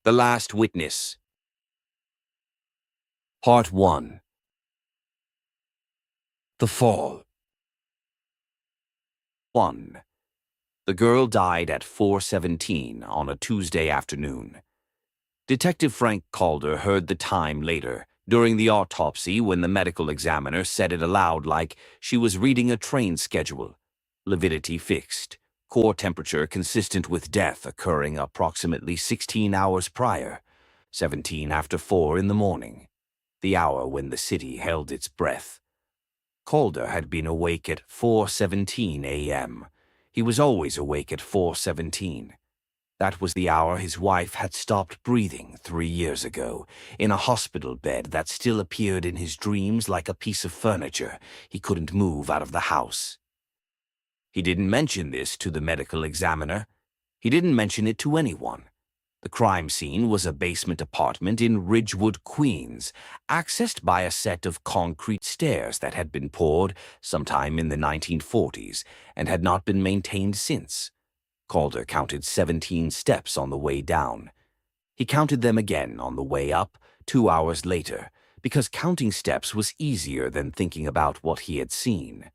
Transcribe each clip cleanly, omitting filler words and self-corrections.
The Last Witness. Part 1. The Fall. 1. The girl died at 4:17 on a Tuesday afternoon. Detective Frank Calder heard the time later, during the autopsy, when the medical examiner said it aloud like she was reading a train schedule. Lividity fixed, core temperature consistent with death occurring approximately 16 hours prior, 17 after 4 in the morning, the hour when the city held its breath. Calder had been awake at 4:17 a.m. He was always awake at 4:17. That was the hour his wife had stopped breathing 3 years ago, in a hospital bed that still appeared in his dreams like a piece of furniture he couldn't move out of the house. He didn't mention this to the medical examiner. He didn't mention it to anyone. The crime scene was a basement apartment in Ridgewood, Queens, accessed by a set of concrete stairs that had been poured sometime in the 1940s and had not been maintained since. Calder counted 17 steps on the way down. He counted them again on the way up 2 hours later, because counting steps was easier than thinking about what he had seen.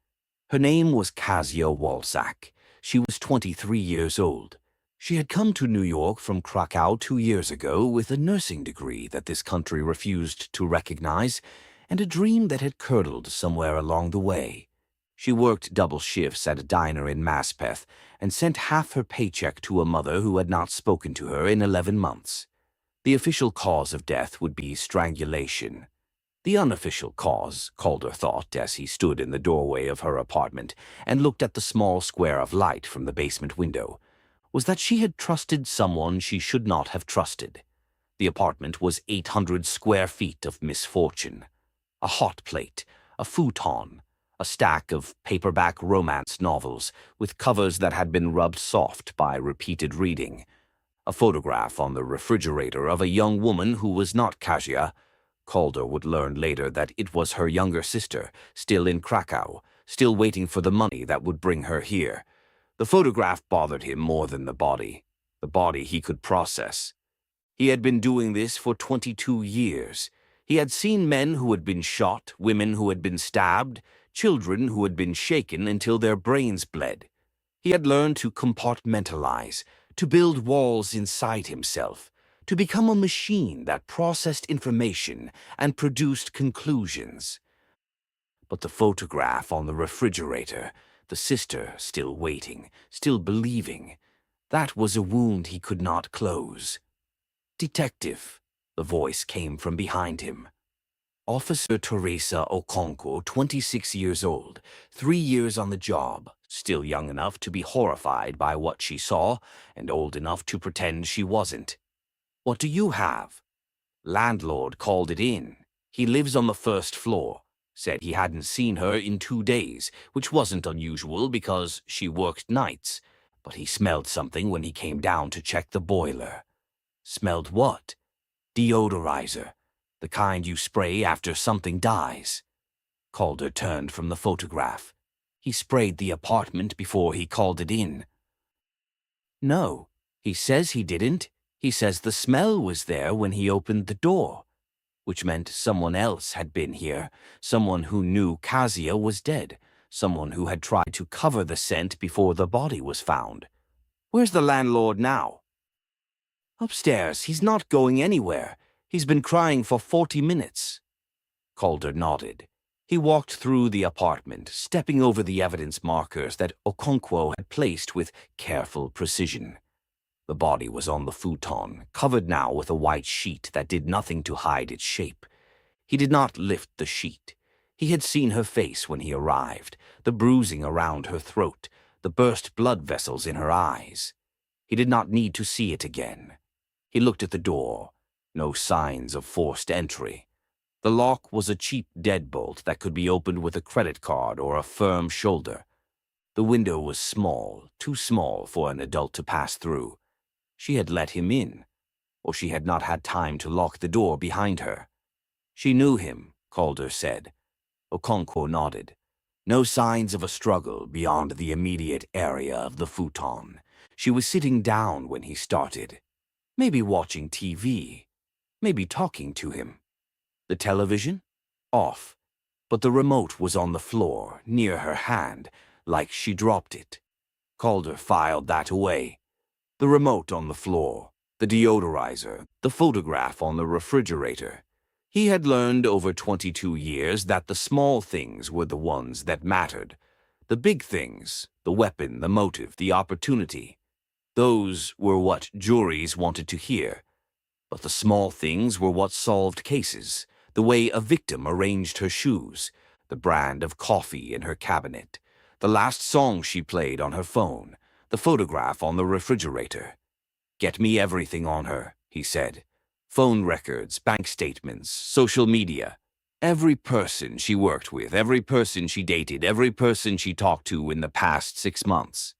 Her name was Kasia Walczak. She was 23 years old. She had come to New York from Krakow 2 years ago with a nursing degree that this country refused to recognize, and a dream that had curdled somewhere along the way. She worked double shifts at a diner in Maspeth and sent half her paycheck to a mother who had not spoken to her in 11 months. The official cause of death would be strangulation. The unofficial cause, Calder thought as he stood in the doorway of her apartment and looked at the small square of light from the basement window, was that she had trusted someone she should not have trusted. The apartment was 800 square feet of misfortune. A hot plate, a futon, a stack of paperback romance novels with covers that had been rubbed soft by repeated reading, a photograph on the refrigerator of a young woman who was not Kasia. Calder would learn later that it was her younger sister, still in Krakow, still waiting for the money that would bring her here. The photograph bothered him more than the body he could process. He had been doing this for 22 years. He had seen men who had been shot, women who had been stabbed, children who had been shaken until their brains bled. He had learned to compartmentalize, to build walls inside himself, to become a machine that processed information and produced conclusions. But the photograph on the refrigerator, the sister still waiting, still believing, that was a wound he could not close. "Detective," the voice came from behind him. Officer Teresa Okonkwo, 26 years old, 3 years on the job, still young enough to be horrified by what she saw and old enough to pretend she wasn't. "What do you have?" "Landlord called it in. He lives on the first floor. Said he hadn't seen her in 2 days, which wasn't unusual because she worked nights, but he smelled something when he came down to check the boiler." "Smelled what?" "Deodorizer. The kind you spray after something dies." Calder turned from the photograph. "He sprayed the apartment before he called it in." "No, he says he didn't. He says the smell was there when he opened the door," which meant someone else had been here, someone who knew Kasia was dead, someone who had tried to cover the scent before the body was found. "Where's the landlord now?" "Upstairs. He's not going anywhere. He's been crying for 40 minutes. Calder nodded. He walked through the apartment, stepping over the evidence markers that Okonkwo had placed with careful precision. The body was on the futon, covered now with a white sheet that did nothing to hide its shape. He did not lift the sheet. He had seen her face when he arrived, the bruising around her throat, the burst blood vessels in her eyes. He did not need to see it again. He looked at the door. No signs of forced entry. The lock was a cheap deadbolt that could be opened with a credit card or a firm shoulder. The window was small, too small for an adult to pass through. She had let him in, or she had not had time to lock the door behind her. She knew him, Calder said. Okonkwo nodded. No signs of a struggle beyond the immediate area of the futon. She was sitting down when he started. Maybe watching TV. Maybe talking to him. The television? Off. But the remote was on the floor, near her hand, like she dropped it. Calder filed that away. The remote on the floor, the deodorizer, the photograph on the refrigerator. He had learned over 22 years that the small things were the ones that mattered. The big things, the weapon, the motive, the opportunity, those were what juries wanted to hear. But the small things were what solved cases, the way a victim arranged her shoes, the brand of coffee in her cabinet, the last song she played on her phone, the photograph on the refrigerator. "Get me everything on her," he said. "Phone records, bank statements, social media. Every person she worked with, every person she dated, every person she talked to in the past 6 months."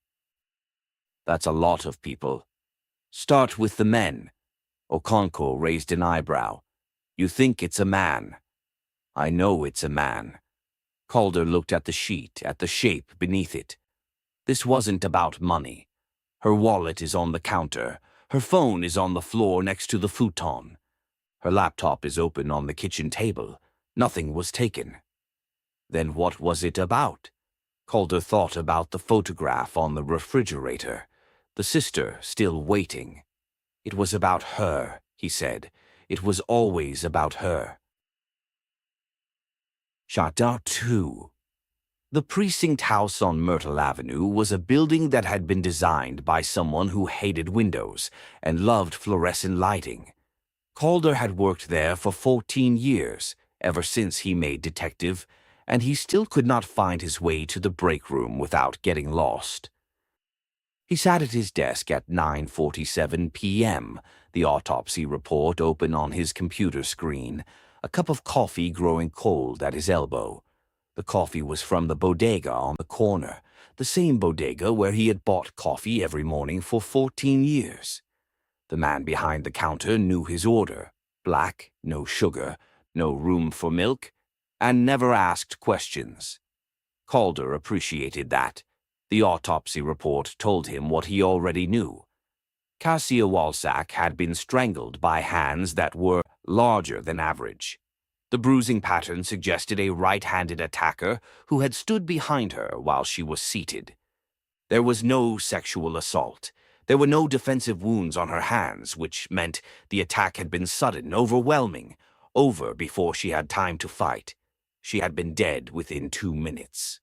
"That's a lot of people." "Start with the men." Okonkwo raised an eyebrow. "You think it's a man." "I know it's a man." Calder looked at the sheet, at the shape beneath it. "This wasn't about money. Her wallet is on the counter. Her phone is on the floor next to the futon. Her laptop is open on the kitchen table. Nothing was taken." Then what was it about? Calder thought about the photograph on the refrigerator. The sister still waiting. It was about her, he said. It was always about her. Chapter 2. The precinct house on Myrtle Avenue was a building that had been designed by someone who hated windows and loved fluorescent lighting. Calder had worked there for 14 years, ever since he made detective, and he still could not find his way to the break room without getting lost. He sat at his desk at 9:47 p.m., the autopsy report open on his computer screen, a cup of coffee growing cold at his elbow. The coffee was from the bodega on the corner, the same bodega where he had bought coffee every morning for 14 years. The man behind the counter knew his order: black, no sugar, no room for milk, and never asked questions. Calder appreciated that. The autopsy report told him what he already knew. Kasia Walczak had been strangled by hands that were larger than average. The bruising pattern suggested a right-handed attacker who had stood behind her while she was seated. There was no sexual assault. There were no defensive wounds on her hands, which meant the attack had been sudden, overwhelming, over before she had time to fight. She had been dead within 2 minutes.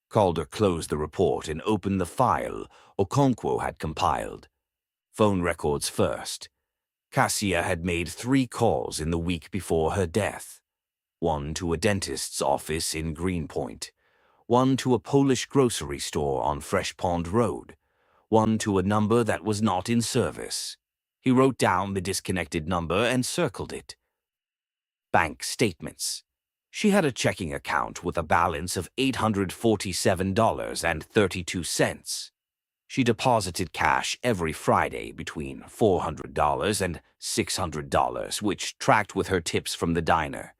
Calder closed the report and opened the file Okonkwo had compiled. Phone records first. Kasia had made 3 calls in the week before her death. 1 to a dentist's office in Greenpoint. 1 to a Polish grocery store on Fresh Pond Road. 1 to a number that was not in service. He wrote down the disconnected number and circled it. Bank statements. She had a checking account with a balance of $847.32. She deposited cash every Friday between $400 and $600, which tracked with her tips from the diner.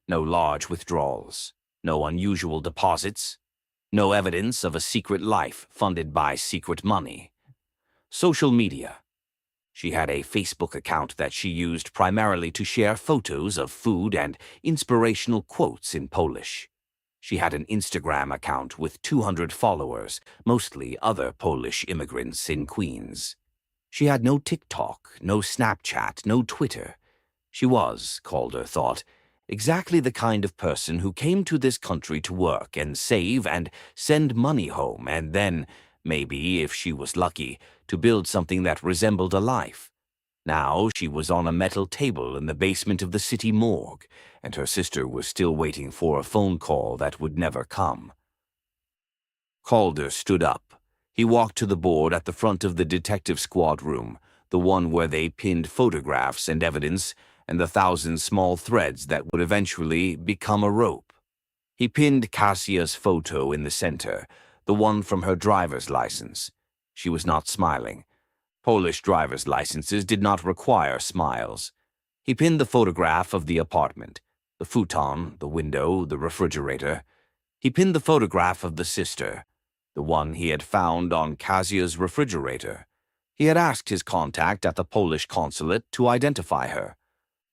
No large withdrawals, no unusual deposits, no evidence of a secret life funded by secret money. Social media. She had a Facebook account that she used primarily to share photos of food and inspirational quotes in Polish. She had an Instagram account with 200 followers, mostly other Polish immigrants in Queens. She had no TikTok, no Snapchat, no Twitter. She was, Calder thought, exactly the kind of person who came to this country to work and save and send money home, and then, maybe, if she was lucky, to build something that resembled a life. Now she was on a metal table in the basement of the city morgue, and her sister was still waiting for a phone call that would never come. Calder stood up. He walked to the board at the front of the detective squad room, the one where they pinned photographs and evidence and the 1,000 small threads that would eventually become a rope. He pinned Kasia's photo in the center, the one from her driver's license. She was not smiling. Polish driver's licenses did not require smiles. He pinned the photograph of the apartment, the futon, the window, the refrigerator. He pinned the photograph of the sister, the one he had found on Kasia's refrigerator. He had asked his contact at the Polish consulate to identify her.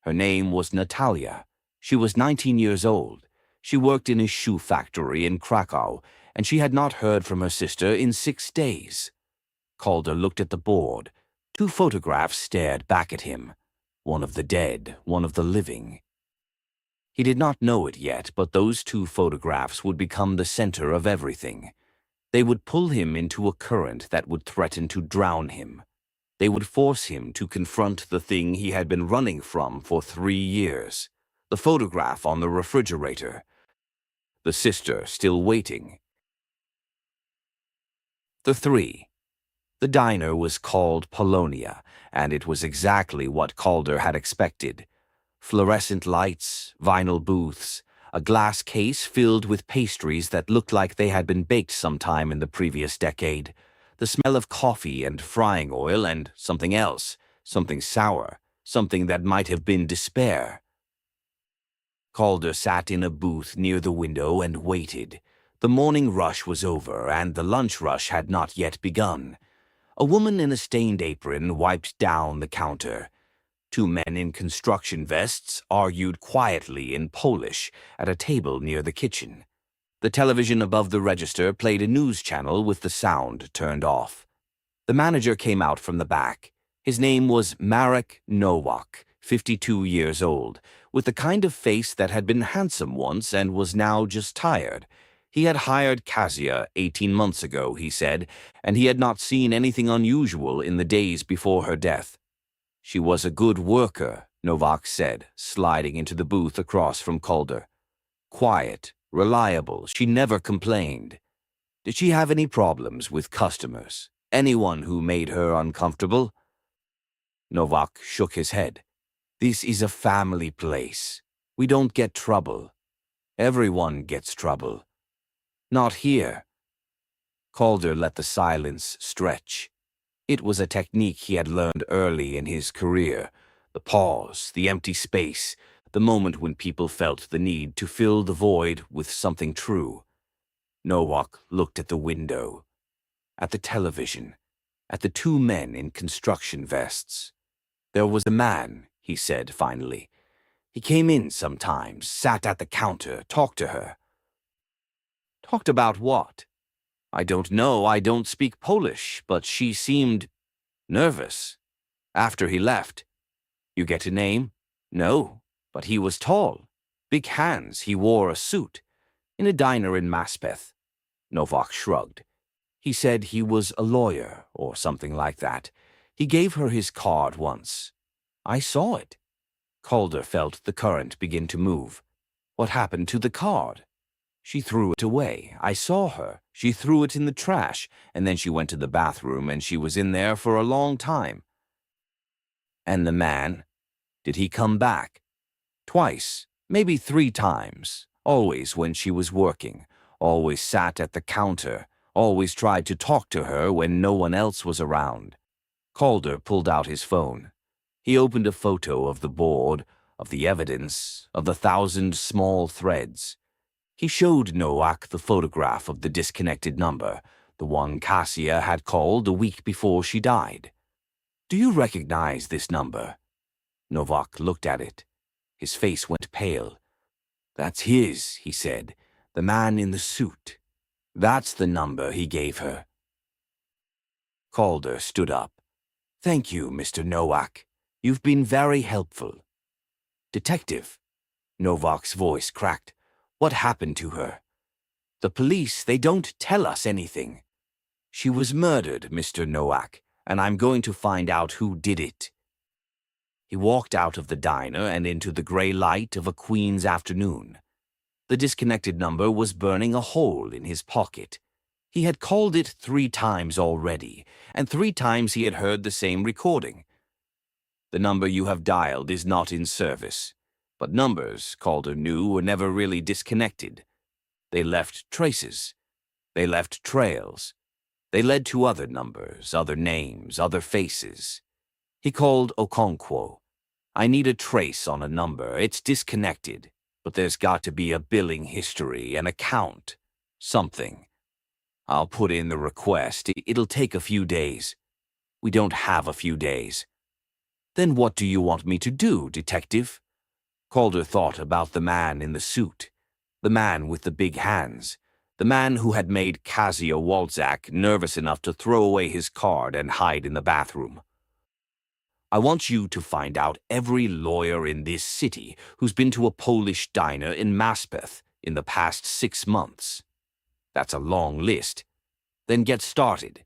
Her name was Natalia. She was 19 years old. She worked in a shoe factory in Krakow, and she had not heard from her sister in 6 days. Calder looked at the board. 2 photographs stared back at him. One of the dead, one of the living. He did not know it yet, but those 2 photographs would become the center of everything. They would pull him into a current that would threaten to drown him. They would force him to confront the thing he had been running from for 3 years. The photograph on the refrigerator. The sister still waiting. The 3. The diner was called Polonia, and it was exactly what Calder had expected. Fluorescent lights, vinyl booths, a glass case filled with pastries that looked like they had been baked sometime in the previous decade, the smell of coffee and frying oil and something else, something sour, something that might have been despair. Calder sat in a booth near the window and waited. The morning rush was over, and the lunch rush had not yet begun. A woman in a stained apron wiped down the counter. 2 men in construction vests argued quietly in Polish at a table near the kitchen. The television above the register played a news channel with the sound turned off. The manager came out from the back. His name was Marek Nowak, 52 years old, with the kind of face that had been handsome once and was now just tired. He had hired Kasia 18 months ago, he said, and he had not seen anything unusual in the days before her death. She was a good worker, Nowak said, sliding into the booth across from Calder. Quiet, reliable, she never complained. Did she have any problems with customers? Anyone who made her uncomfortable? Nowak shook his head. This is a family place. We don't get trouble. Everyone gets trouble. Not here. Calder let the silence stretch. It was a technique he had learned early in his career. The pause, the empty space, the moment when people felt the need to fill the void with something true. Nowak looked at the window, at the television, at the 2 men in construction vests. There was a man, he said finally. He came in sometimes, sat at the counter, talked to her. Talked about what? I don't know, I don't speak Polish, but she seemed nervous. After he left. You get a name? No, but he was tall. Big hands, he wore a suit. In a diner in Maspeth. Nowak shrugged. He said he was a lawyer, or something like that. He gave her his card once. I saw it. Calder felt the current begin to move. What happened to the card? She threw it away. I saw her. She threw it in the trash, and then she went to the bathroom, and she was in there for a long time. And the man? Did he come back? Twice, maybe 3 times, always when she was working, always sat at the counter, always tried to talk to her when no one else was around. Calder pulled out his phone. He opened a photo of the board, of the evidence, of the 1,000 small threads. He showed Nowak the photograph of the disconnected number, the one Kasia had called a week before she died. Do you recognize this number? Nowak looked at it. His face went pale. That's his, he said, the man in the suit. That's the number he gave her. Calder stood up. Thank you, Mr. Nowak. You've been very helpful. Detective. Nowak's voice cracked. What happened to her? The police, they don't tell us anything. She was murdered, Mr. Nowak, and I'm going to find out who did it. He walked out of the diner and into the gray light of a Queen's afternoon. The disconnected number was burning a hole in his pocket. He had called it 3 times already, and 3 times he had heard the same recording. The number you have dialed is not in service. But numbers, Calder knew, were never really disconnected. They left traces. They left trails. They led to other numbers, other names, other faces. He called Okonkwo. I need a trace on a number. It's disconnected, but there's got to be a billing history, an account, something. I'll put in the request. It'll take a few days. We don't have a few days." "Then what do you want me to do, detective?" Calder thought about the man in the suit, the man with the big hands, the man who had made Kasia Walczak nervous enough to throw away his card and hide in the bathroom. "I want you to find out every lawyer in this city who's been to a Polish diner in Maspeth in the past 6 months. That's a long list. Then get started."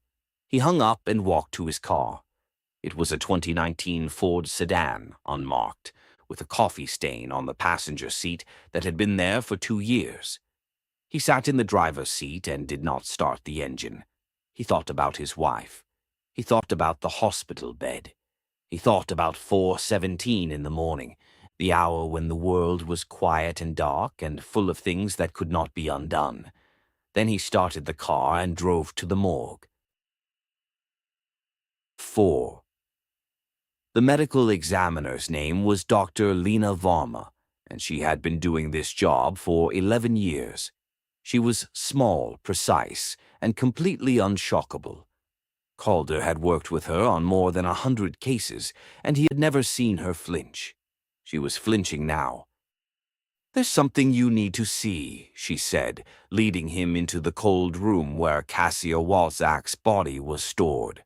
He hung up and walked to his car. It was a 2019 Ford sedan, unmarked, with a coffee stain on the passenger seat that had been there for 2 years. He sat in the driver's seat and did not start the engine. He thought about his wife. He thought about the hospital bed. He thought about 4:17 in the morning, the hour when the world was quiet and dark and full of things that could not be undone. Then he started the car and drove to the morgue. 4. The medical examiner's name was Dr. Lena Varma, and she had been doing this job for 11 years. She was small, precise, and completely unshockable. Calder had worked with her on more than 100 cases, and he had never seen her flinch. She was flinching now. "There's something you need to see," she said, leading him into the cold room where Kasia Walczak's body was stored.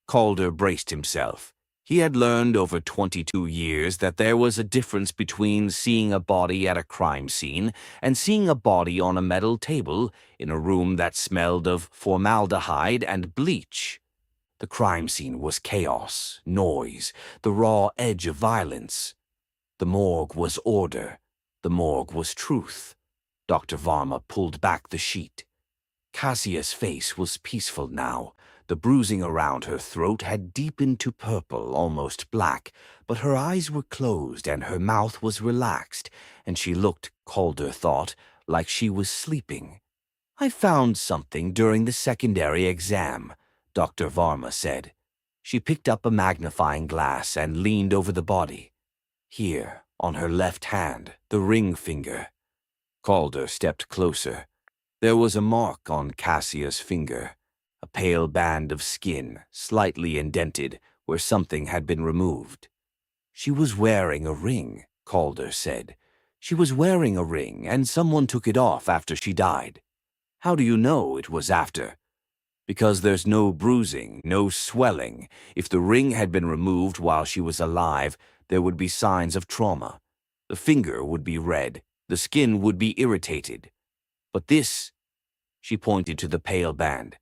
Calder braced himself. He had learned over 22 years that there was a difference between seeing a body at a crime scene and seeing a body on a metal table in a room that smelled of formaldehyde and bleach. The crime scene was chaos, noise, the raw edge of violence. The morgue was order. The morgue was truth. Dr. Varma pulled back the sheet. Kasia's face was peaceful now. The bruising around her throat had deepened to purple, almost black, but her eyes were closed and her mouth was relaxed, and she looked, Calder thought, like she was sleeping. "I found something during the secondary exam," Dr. Varma said. She picked up a magnifying glass and leaned over the body. Here, on her left hand, the ring finger. Calder stepped closer. There was a mark on Kasia's finger. A pale band of skin, slightly indented, where something had been removed. "She was wearing a ring," Calder said. "She was wearing a ring, and someone took it off after she died." "How do you know it was after?" "Because there's no bruising, no swelling. If the ring had been removed while she was alive, there would be signs of trauma. The finger would be red, the skin would be irritated. But this," she pointed to the pale band,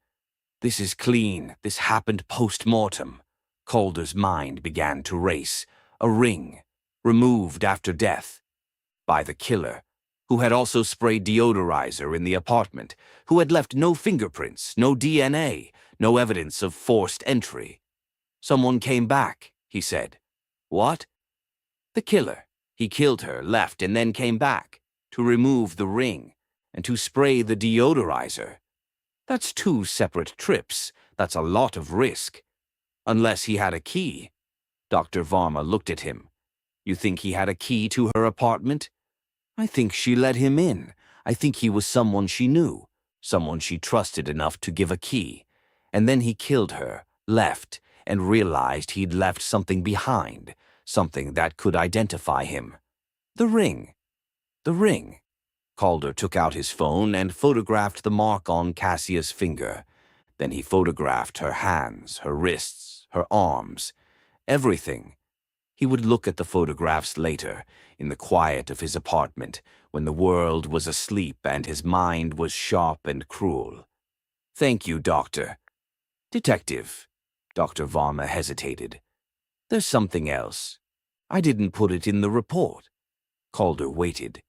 "this is clean. This happened post-mortem." Calder's mind began to race. A ring, removed after death. By the killer, who had also sprayed deodorizer in the apartment, who had left no fingerprints, no DNA, no evidence of forced entry. "Someone came back," he said. "What?" "The killer. He killed her, left, and then came back to remove the ring and to spray the deodorizer. That's 2 separate trips. That's a lot of risk. Unless he had a key." Dr. Varma looked at him. "You think he had a key to her apartment?" "I think she let him in. I think he was someone she knew, someone she trusted enough to give a key. And then he killed her, left, and realized he'd left something behind, something that could identify him. The ring. The ring." Calder took out his phone and photographed the mark on Kasia's finger. Then he photographed her hands, her wrists, her arms, everything. He would look at the photographs later, in the quiet of his apartment, when the world was asleep and his mind was sharp and cruel. "Thank you, Doctor." "Detective." Dr. Varma hesitated. "There's something else. I didn't put it in the report." Calder waited.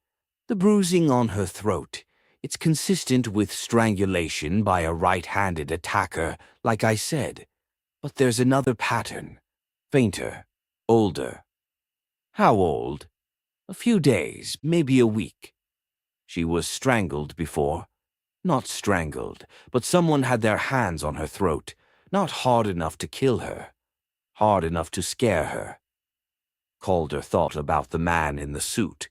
"The bruising on her throat. It's consistent with strangulation by a right-handed attacker, like I said. But there's another pattern. Fainter. Older." "How old?" "A few days, maybe a week." "She was strangled before?" "Not strangled, but someone had their hands on her throat. Not hard enough to kill her. Hard enough to scare her." Calder thought about the man in the suit.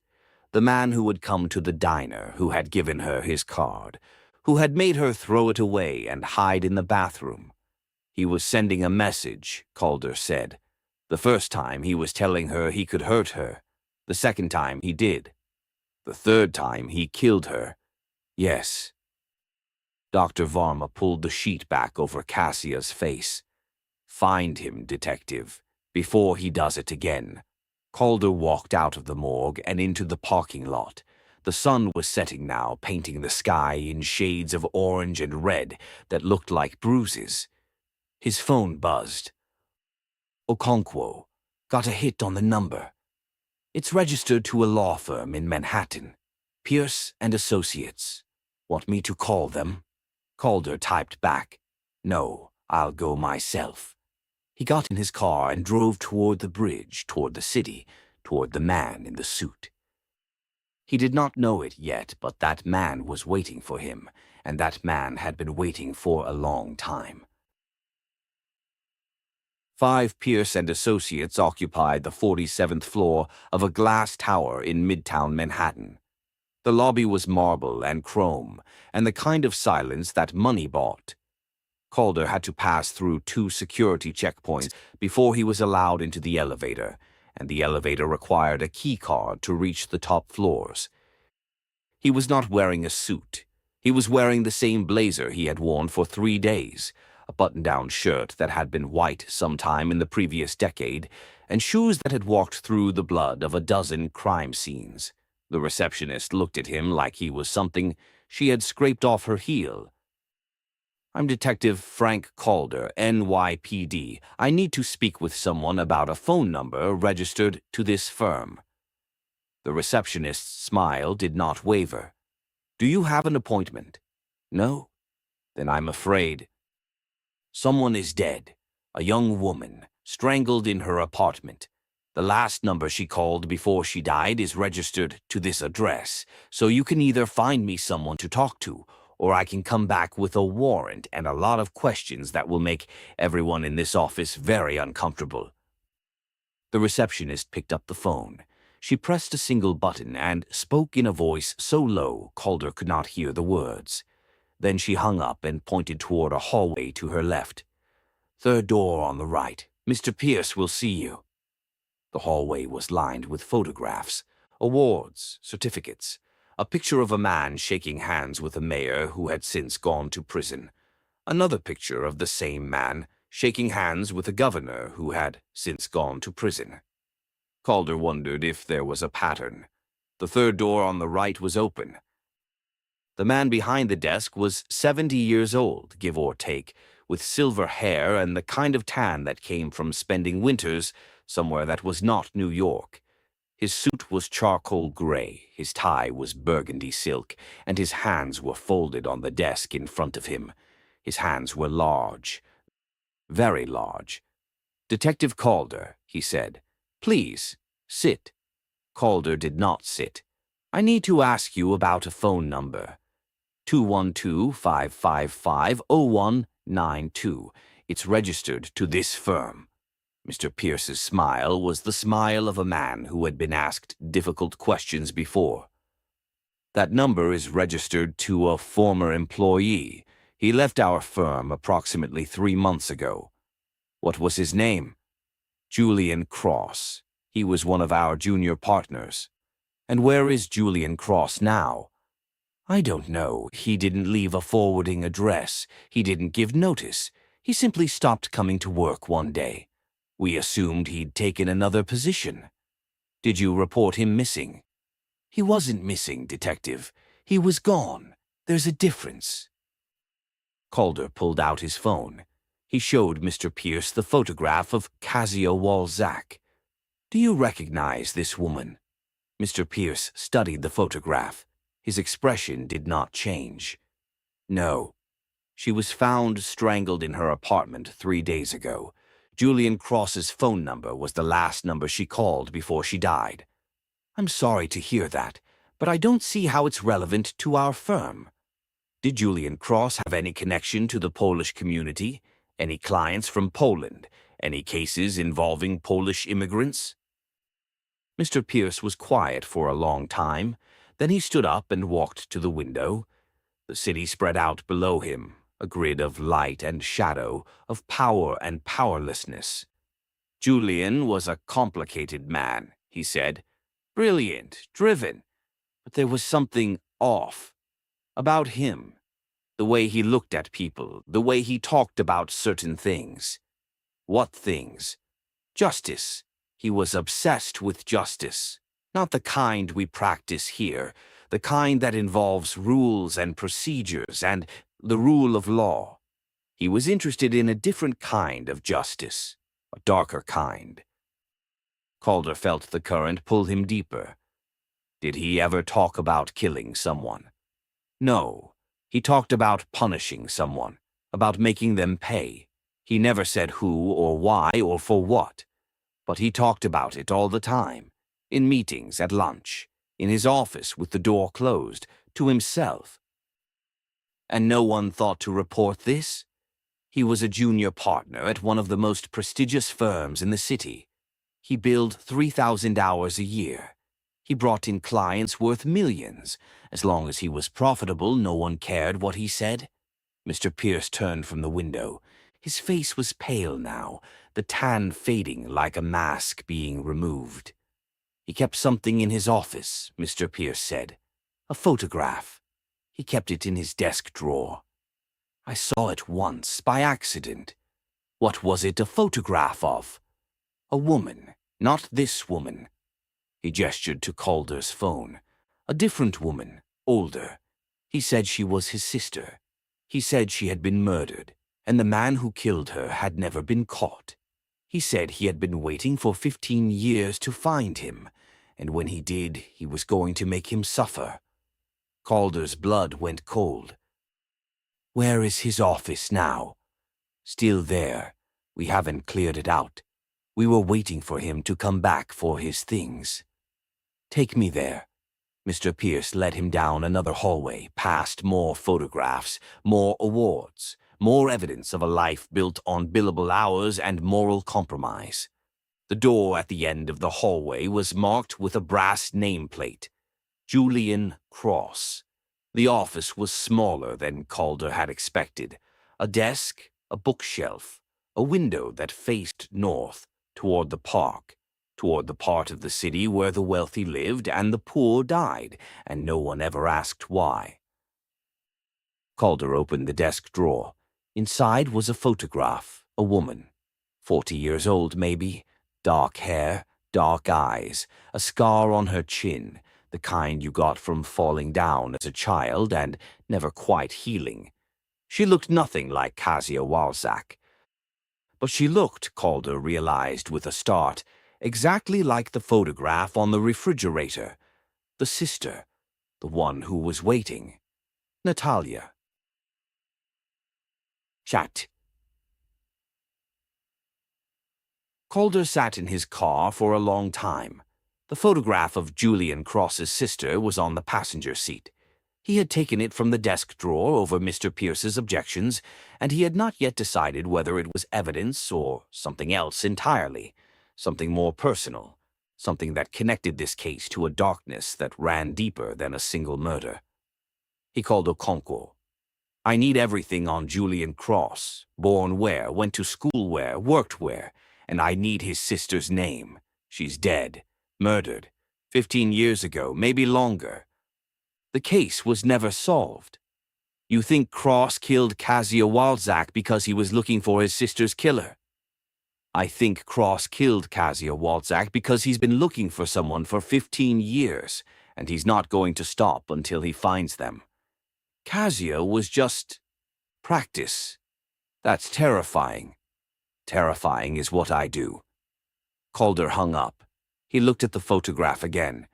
The man who had come to the diner, who had given her his card, who had made her throw it away and hide in the bathroom. He was sending a message, Calder said. The first time he was telling her he could hurt her. The second time he did. The third time he killed her. Yes. Dr. Varma pulled the sheet back over Kasia's face. Find him, detective, before he does it again. Calder walked out of the morgue and into the parking lot. The sun was setting now, painting the sky in shades of orange and red that looked like bruises. His phone buzzed. Okonkwo. Got a hit on the number. It's registered to a law firm in Manhattan. Pierce and Associates. Want me to call them? Calder typed back. No, I'll go myself. He got in his car and drove toward the bridge, toward the city, toward the man in the suit. He did not know it yet, but that man was waiting for him, and that man had been waiting for a long time. 5 Pierce and Associates occupied the 47th floor of a glass tower in Midtown Manhattan. The lobby was marble and chrome, and the kind of silence that money bought. Calder had to pass through 2 security checkpoints before he was allowed into the elevator, and the elevator required a key card to reach the top floors. He was not wearing a suit. He was wearing the same blazer he had worn for 3 days, a button-down shirt that had been white sometime in the previous decade, and shoes that had walked through the blood of a dozen crime scenes. The receptionist looked at him like he was something she had scraped off her heel. I'm Detective Frank Calder, NYPD. I need to speak with someone about a phone number registered to this firm. The receptionist's smile did not waver. Do you have an appointment? No? Then I'm afraid. Someone is dead. A young woman, strangled in her apartment. The last number she called before she died is registered to this address, so you can either find me someone to talk to, or I can come back with a warrant and a lot of questions that will make everyone in this office very uncomfortable. The receptionist picked up the phone. She pressed a single button and spoke in a voice so low Calder could not hear the words. Then she hung up and pointed toward a hallway to her left. Third door on the right. Mr. Pierce will see you. The hallway was lined with photographs, awards, certificates, a picture of a man shaking hands with a mayor who had since gone to prison, another picture of the same man shaking hands with a governor who had since gone to prison. Calder wondered if there was a pattern. The third door on the right was open. The man behind the desk was 70 years old, give or take, with silver hair and the kind of tan that came from spending winters somewhere that was not New York. His suit was charcoal gray, his tie was burgundy silk, and his hands were folded on the desk in front of him. His hands were large, very large. Detective Calder, he said. Please, sit. Calder did not sit. I need to ask you about a phone number. 212-555-0192. It's registered to this firm. Mr. Pierce's smile was the smile of a man who had been asked difficult questions before. That number is registered to a former employee. He left our firm approximately 3 months ago. What was his name? Julian Cross. He was one of our junior partners. And where is Julian Cross now? I don't know. He didn't leave a forwarding address. He didn't give notice. He simply stopped coming to work one day. We assumed he'd taken another position. Did you report him missing? He wasn't missing, Detective. He was gone. There's a difference. Calder pulled out his phone. He showed Mr. Pierce the photograph of Kasia Walczak. Do you recognize this woman? Mr. Pierce studied the photograph. His expression did not change. No. She was found strangled in her apartment 3 days ago. Julian Cross's phone number was the last number she called before she died. I'm sorry to hear that, but I don't see how it's relevant to our firm. Did Julian Cross have any connection to the Polish community? Any clients from Poland? Any cases involving Polish immigrants? Mr. Pierce was quiet for a long time. Then he stood up and walked to the window. The city spread out below him, a grid of light and shadow, of power and powerlessness. Julian was a complicated man, he said. Brilliant, driven, but there was something off about him. The way he looked at people, the way he talked about certain things. What things? Justice. He was obsessed with justice. Not the kind we practice here, the kind that involves rules and procedures and the rule of law. He was interested in a different kind of justice, a darker kind. Calder felt the current pull him deeper. Did he ever talk about killing someone? No. He talked about punishing someone, about making them pay. He never said who or why or for what, but he talked about it all the time, in meetings, at lunch, in his office with the door closed, to himself. And no one thought to report this? He was a junior partner at one of the most prestigious firms in the city. He billed 3,000 hours a year. He brought in clients worth millions. As long as he was profitable, no one cared what he said. Mr. Pierce turned from the window. His face was pale now, the tan fading like a mask being removed. He kept something in his office, Mr. Pierce said. A photograph. He kept it in his desk drawer. I saw it once, by accident. What was it a photograph of? A woman, not this woman. He gestured to Calder's phone. A different woman, older. He said she was his sister. He said she had been murdered, and the man who killed her had never been caught. He said he had been waiting for 15 years to find him, and when he did, he was going to make him suffer. Calder's blood went cold. Where is his office now? Still there. We haven't cleared it out. We were waiting for him to come back for his things. Take me there. Mr. Pierce led him down another hallway, past more photographs, more awards, more evidence of a life built on billable hours and moral compromise. The door at the end of the hallway was marked with a brass nameplate, Julian Cross. The office was smaller than Calder had expected. A desk, a bookshelf, a window that faced north, toward the park, toward the part of the city where the wealthy lived and the poor died, and no one ever asked why. Calder opened the desk drawer. Inside was a photograph, a woman, 40 years old maybe, dark hair, dark eyes, a scar on her chin, the kind you got from falling down as a child and never quite healing. She looked nothing like Kasia Walczak. But she looked, Calder realized with a start, exactly like the photograph on the refrigerator. The sister, the one who was waiting. Natalia. Chat. Calder sat in his car for a long time. The photograph of Julian Cross's sister was on the passenger seat. He had taken it from the desk drawer over Mr. Pierce's objections, and he had not yet decided whether it was evidence or something else entirely, something more personal, something that connected this case to a darkness that ran deeper than a single murder. He called Okonkwo. I need everything on Julian Cross, born where, went to school where, worked where, and I need his sister's name. She's dead, murdered, 15 years ago, maybe longer. The case was never solved. You think Cross killed Kasia Walczak because he was looking for his sister's killer? I think Cross killed Kasia Walczak because he's been looking for someone for 15 years, and he's not going to stop until he finds them. Kasia was just practice. That's terrifying. Terrifying is what I do. Calder hung up. He looked at the photograph again.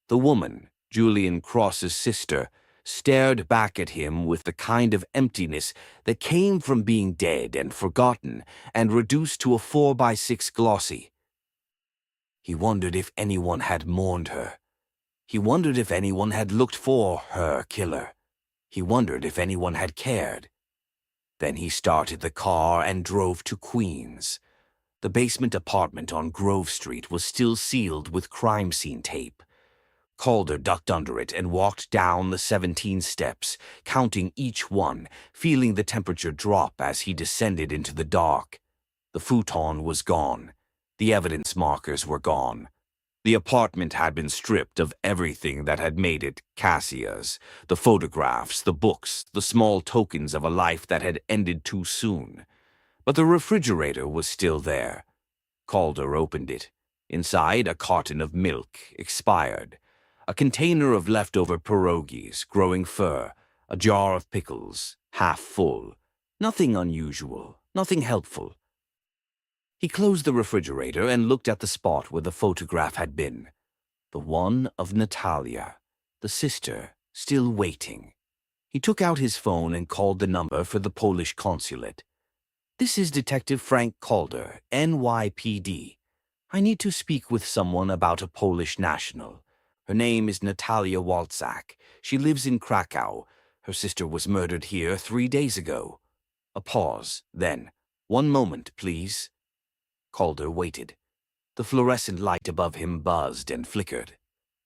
The woman, Julian Cross's sister, stared back at him with the kind of emptiness that came from being dead and forgotten and reduced to a 4x6 glossy. He wondered if anyone had mourned her. He wondered if anyone had looked for her killer. He wondered if anyone had cared. Then he started the car and drove to Queens. The basement apartment on Grove Street was still sealed with crime scene tape. Calder ducked under it and walked down the 17 steps, counting each one, feeling the temperature drop as he descended into the dark. The futon was gone. The evidence markers were gone. The apartment had been stripped of everything that had made it Kasia's, the photographs, the books, the small tokens of a life that had ended too soon. But the refrigerator was still there. Calder opened it. Inside, a carton of milk, expired. A container of leftover pierogies, growing fur, a jar of pickles, half full. Nothing unusual, nothing helpful. He closed the refrigerator and looked at the spot where the photograph had been. The one of Natalia, the sister, still waiting. He took out his phone and called the number for the Polish consulate. "This is Detective Frank Calder, NYPD. I need to speak with someone about a Polish national. Her name is Kasia Walczak. She lives in Krakow. Her sister was murdered here 3 days ago." A pause, then, "One moment, please." Calder waited. The fluorescent light above him buzzed and flickered.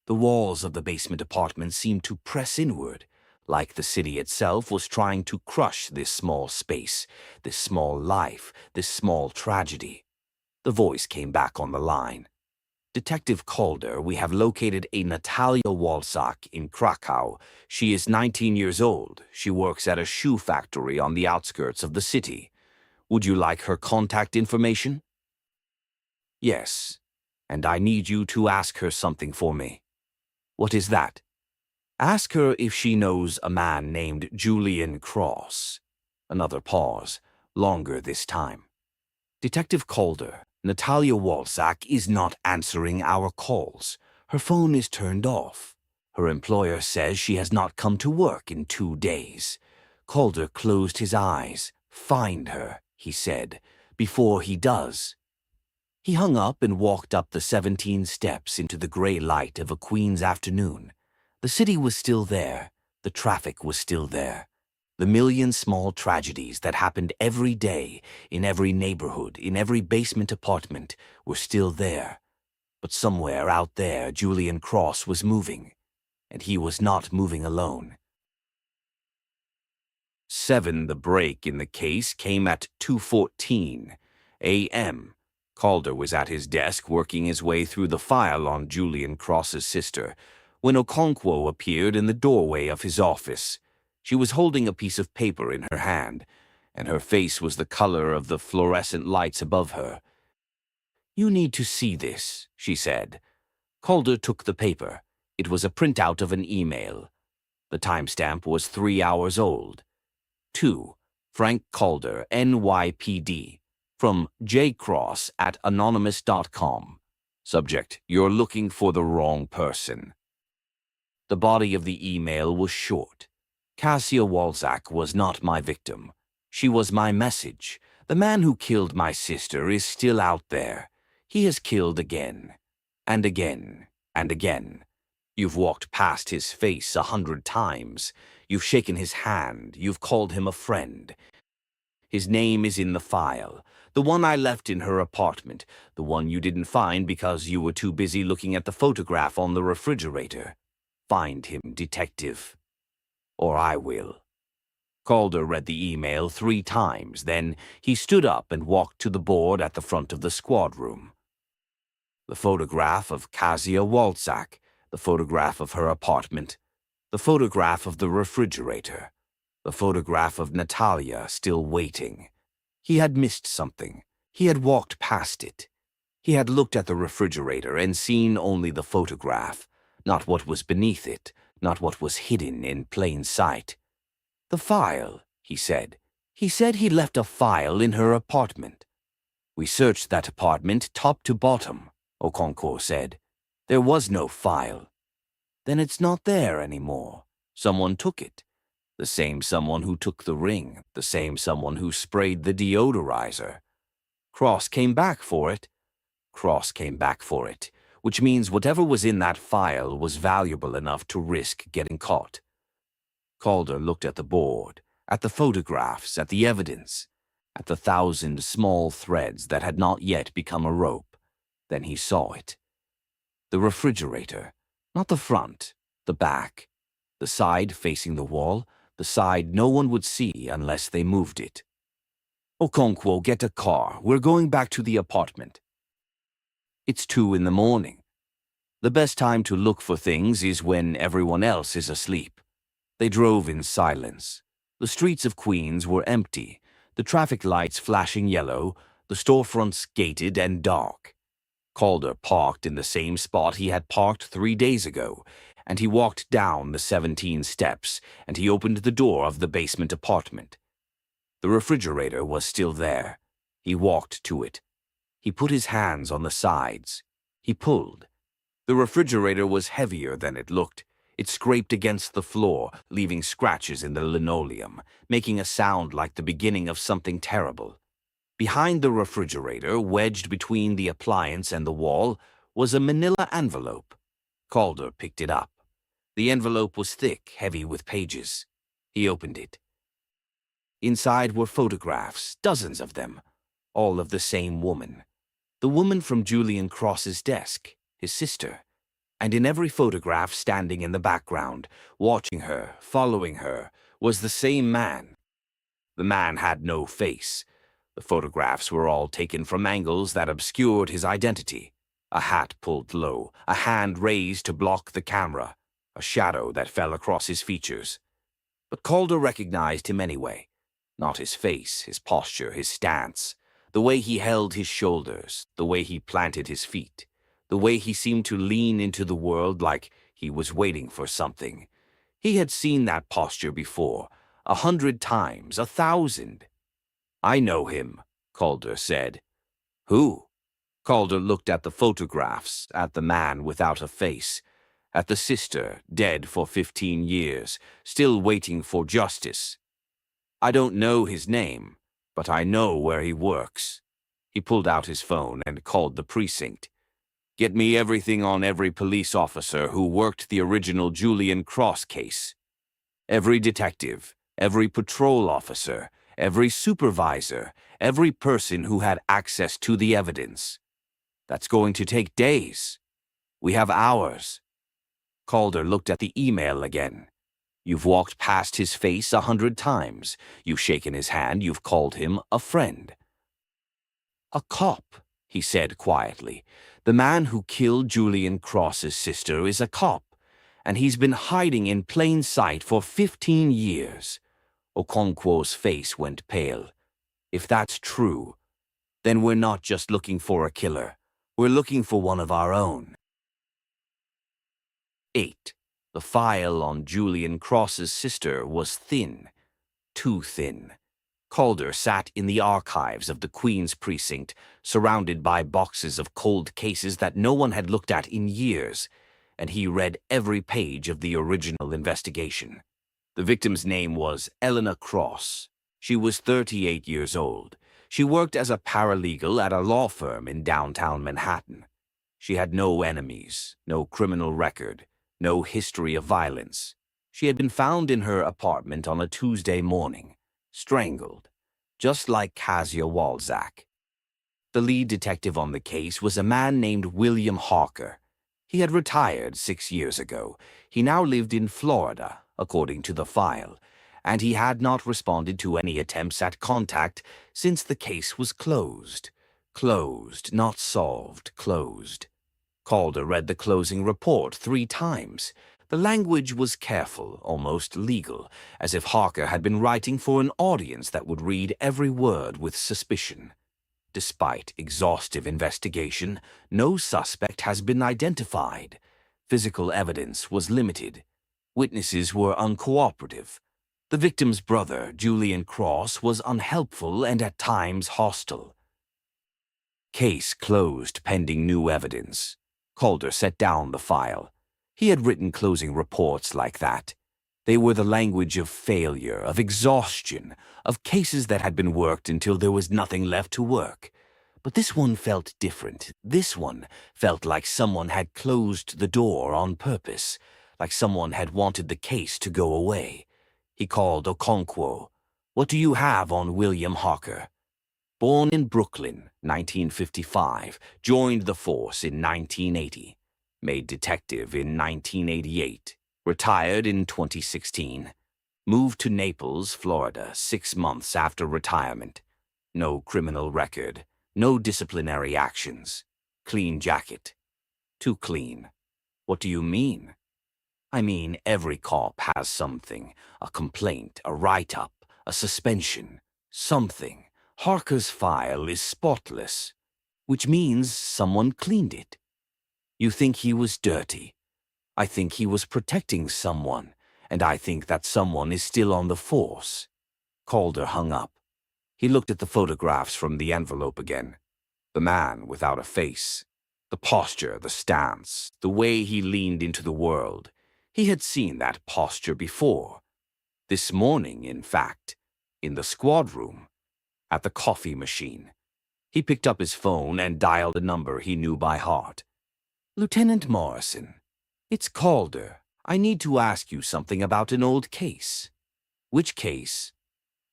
The walls of the basement apartment seemed to press inward, like the city itself was trying to crush this small space, this small life, this small tragedy. The voice came back on the line. "Detective Calder, we have located a Kasia Walczak in Krakow. She is 19 years old. She works at a shoe factory on the outskirts of the city. Would you like her contact information?" "Yes, and I need you to ask her something for me." "What is that?" "Ask her if she knows a man named Julian Cross." Another pause, longer this time. "Detective Calder, Kasia Walczak is not answering our calls. Her phone is turned off. Her employer says she has not come to work in 2 days." Calder closed his eyes. "Find her," he said, "before he does." He hung up and walked up the 17 steps into the gray light of a Queen's afternoon. The city was still there. The traffic was still there. The million small tragedies that happened every day, in every neighborhood, in every basement apartment, were still there. But somewhere out there, Julian Cross was moving, and he was not moving alone. 7. The break in the case came at 2:14 a.m. Calder was at his desk working his way through the file on Julian Cross's sister when Okonkwo appeared in the doorway of his office. She was holding a piece of paper in her hand, and her face was the color of the fluorescent lights above her. "You need to see this," she said. Calder took the paper. It was a printout of an email. The timestamp was 3 hours old. To Frank Calder, NYPD, from jcross@anonymous.com. Subject: You're looking for the wrong person. The body of the email was short. Kasia Walczak was not my victim. She was my message. The man who killed my sister is still out there. He has killed again, and again, and again. You've walked past his face 100 times. You've shaken his hand. You've called him a friend. His name is in the file, the one I left in her apartment, the one you didn't find because you were too busy looking at the photograph on the refrigerator. Find him, detective. Or I will. Calder read the email 3 times, then he stood up and walked to the board at the front of the squad room. The photograph of Kasia Walczak, the photograph of her apartment, the photograph of the refrigerator, the photograph of Natalia still waiting. He had missed something. He had walked past it. He had looked at the refrigerator and seen only the photograph, not what was beneath it, not what was hidden in plain sight. "The file," he said. "He said he left a file in her apartment." "We searched that apartment top to bottom," Okonkwo said. "There was no file." "Then it's not there anymore. Someone took it. The same someone who took the ring, the same someone who sprayed the deodorizer. Cross came back for it. Cross came back for it, which means whatever was in that file was valuable enough to risk getting caught." Calder looked at the board, at the photographs, at the evidence, at the 1,000 small threads that had not yet become a rope. Then he saw it. The refrigerator. Not the front, the back, the side facing the wall, the side no one would see unless they moved it. Okonkwo, get a car. We're going back to the apartment. It's 2 in the morning. The best time to look for things is when everyone else is asleep. They drove in silence. The streets of Queens were empty, the traffic lights flashing yellow, the storefronts gated and dark. Calder parked in the same spot he had parked 3 days ago, and he walked down the 17 steps, and he opened the door of the basement apartment. The refrigerator was still there. He walked to it. He put his hands on the sides. He pulled. The refrigerator was heavier than it looked. It scraped against the floor, leaving scratches in the linoleum, making a sound like the beginning of something terrible. Behind the refrigerator, wedged between the appliance and the wall, was a manila envelope. Calder picked it up. The envelope was thick, heavy with pages. He opened it. Inside were photographs, dozens of them, all of the same woman. The woman from Julian Cross's desk, his sister. And in every photograph, standing in the background, watching her, following her, was the same man. The man had no face. The photographs were all taken from angles that obscured his identity. A hat pulled low, a hand raised to block the camera, a shadow that fell across his features. But Calder recognized him anyway. Not his face, his posture, his stance, the way he held his shoulders, the way he planted his feet, the way he seemed to lean into the world like he was waiting for something. He had seen that posture before, 100 times, 1,000. "I know him," Calder said. "Who?" Calder looked at the photographs, at the man without a face, at the sister, dead for 15 years, still waiting for justice. "I don't know his name, but I know where he works." He pulled out his phone and called the precinct. "Get me everything on every police officer who worked the original Julian Cross case. Every detective, every patrol officer, every supervisor, every person who had access to the evidence. That's going to take days. We have hours." Calder looked at the email again. "You've walked past his face 100 times. You've shaken his hand. You've called him a friend." "A cop," he said quietly. "The man who killed Julian Cross's sister is a cop, and he's been hiding in plain sight for 15 years. Okonkwo's face went pale. "If that's true, then we're not just looking for a killer. We're looking for one of our own." 8. The file on Julian Cross's sister was thin, too thin. Calder sat in the archives of the Queen's precinct, surrounded by boxes of cold cases that no one had looked at in years, and he read every page of the original investigation. The victim's name was Elena Cross. She was 38 years old. She worked as a paralegal at a law firm in downtown Manhattan. She had no enemies, no criminal record, no history of violence. She had been found in her apartment on a Tuesday morning, strangled, just like Kasia Walczak. The lead detective on the case was a man named William Harker. He had retired 6 years ago. He now lived in Florida, according to the file, and he had not responded to any attempts at contact since the case was closed. Closed, not solved, closed. Calder read the closing report 3 times. The language was careful, almost legal, as if Harker had been writing for an audience that would read every word with suspicion. Despite exhaustive investigation, no suspect has been identified. Physical evidence was limited. Witnesses were uncooperative. The victim's brother, Julian Cross, was unhelpful and at times hostile. Case closed pending new evidence. Calder set down the file. He had written closing reports like that. They were the language of failure, of exhaustion, of cases that had been worked until there was nothing left to work. But this one felt different. This one felt like someone had closed the door on purpose, like someone had wanted the case to go away. He called Okonkwo. "What do you have on William Harker?" Born in Brooklyn, 1955, joined the force in 1980. made detective in 1988, retired in 2016, moved to Naples, Florida 6 months after retirement. No criminal record, no disciplinary actions. Clean jacket. Too clean. What do you mean? I mean, every cop has something. A complaint, a write-up, a suspension. Something. Harker's file is spotless, which means someone cleaned it. You think he was dirty. I think he was protecting someone, and I think that someone is still on the force. Calder hung up. He looked at the photographs from the envelope again. The man without a face. The posture, the stance, the way he leaned into the world. He had seen that posture before. This morning, in fact, in the squad room, at the coffee machine. He picked up his phone and dialed a number he knew by heart. Lieutenant Morrison, it's Calder. I need to ask you something about an old case. Which case?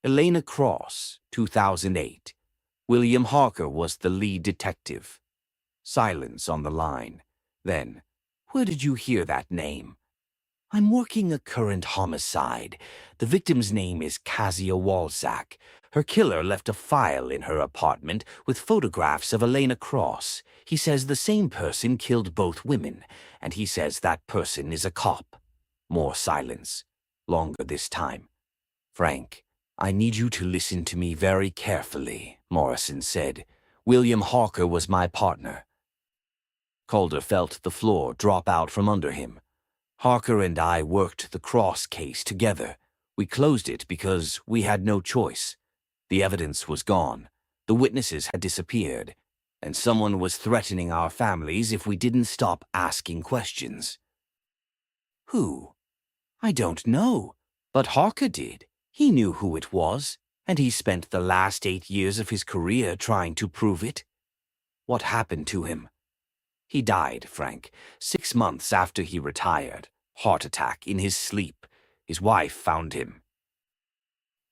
Elena Cross, 2008. William Harker was the lead detective. Silence on the line. Then, where did you hear that name? I'm working a current homicide. The victim's name is Kasia Walczak. Her killer left a file in her apartment with photographs of Elena Cross. He says the same person killed both women, and he says that person is a cop. More silence. Longer this time. Frank, I need you to listen to me very carefully, Morrison said. William Harker was my partner. Calder felt the floor drop out from under him. Harker and I worked the Cross case together. We closed it because we had no choice. The evidence was gone. The witnesses had disappeared. And someone was threatening our families if we didn't stop asking questions. Who? I don't know. But Harker did. He knew who it was, and he spent the last 8 years of his career trying to prove it. What happened to him? He died, Frank, 6 months after he retired. Heart attack in his sleep. His wife found him.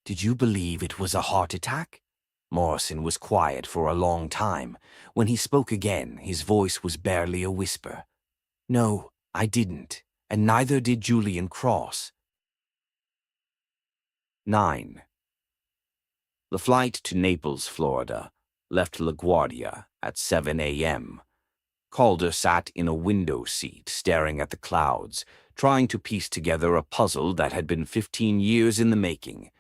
Did you believe it was a heart attack? Morrison was quiet for a long time. When he spoke again, his voice was barely a whisper. No, I didn't, and neither did Julian Cross. 9. The flight to Naples, Florida, left LaGuardia at 7 a.m. Calder sat in a window seat, staring at the clouds, trying to piece together a puzzle that had been 15 years in the making.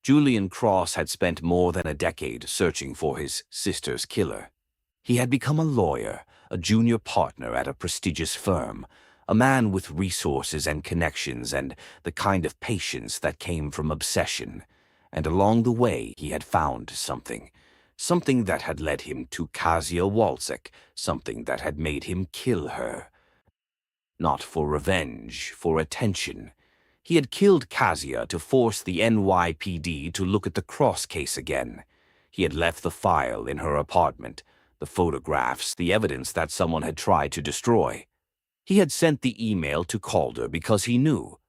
Julian Cross had spent more than a decade searching for his sister's killer. He had become a lawyer, a junior partner at a prestigious firm, a man with resources and connections and the kind of patience that came from obsession. And along the way he had found something. Something that had led him to Kasia Walczak, something that had made him kill her. Not for revenge, for attention. He had killed Kasia to force the NYPD to look at the Cross case again. He had left the file in her apartment, the photographs, the evidence that someone had tried to destroy. He had sent the email to Calder because he knew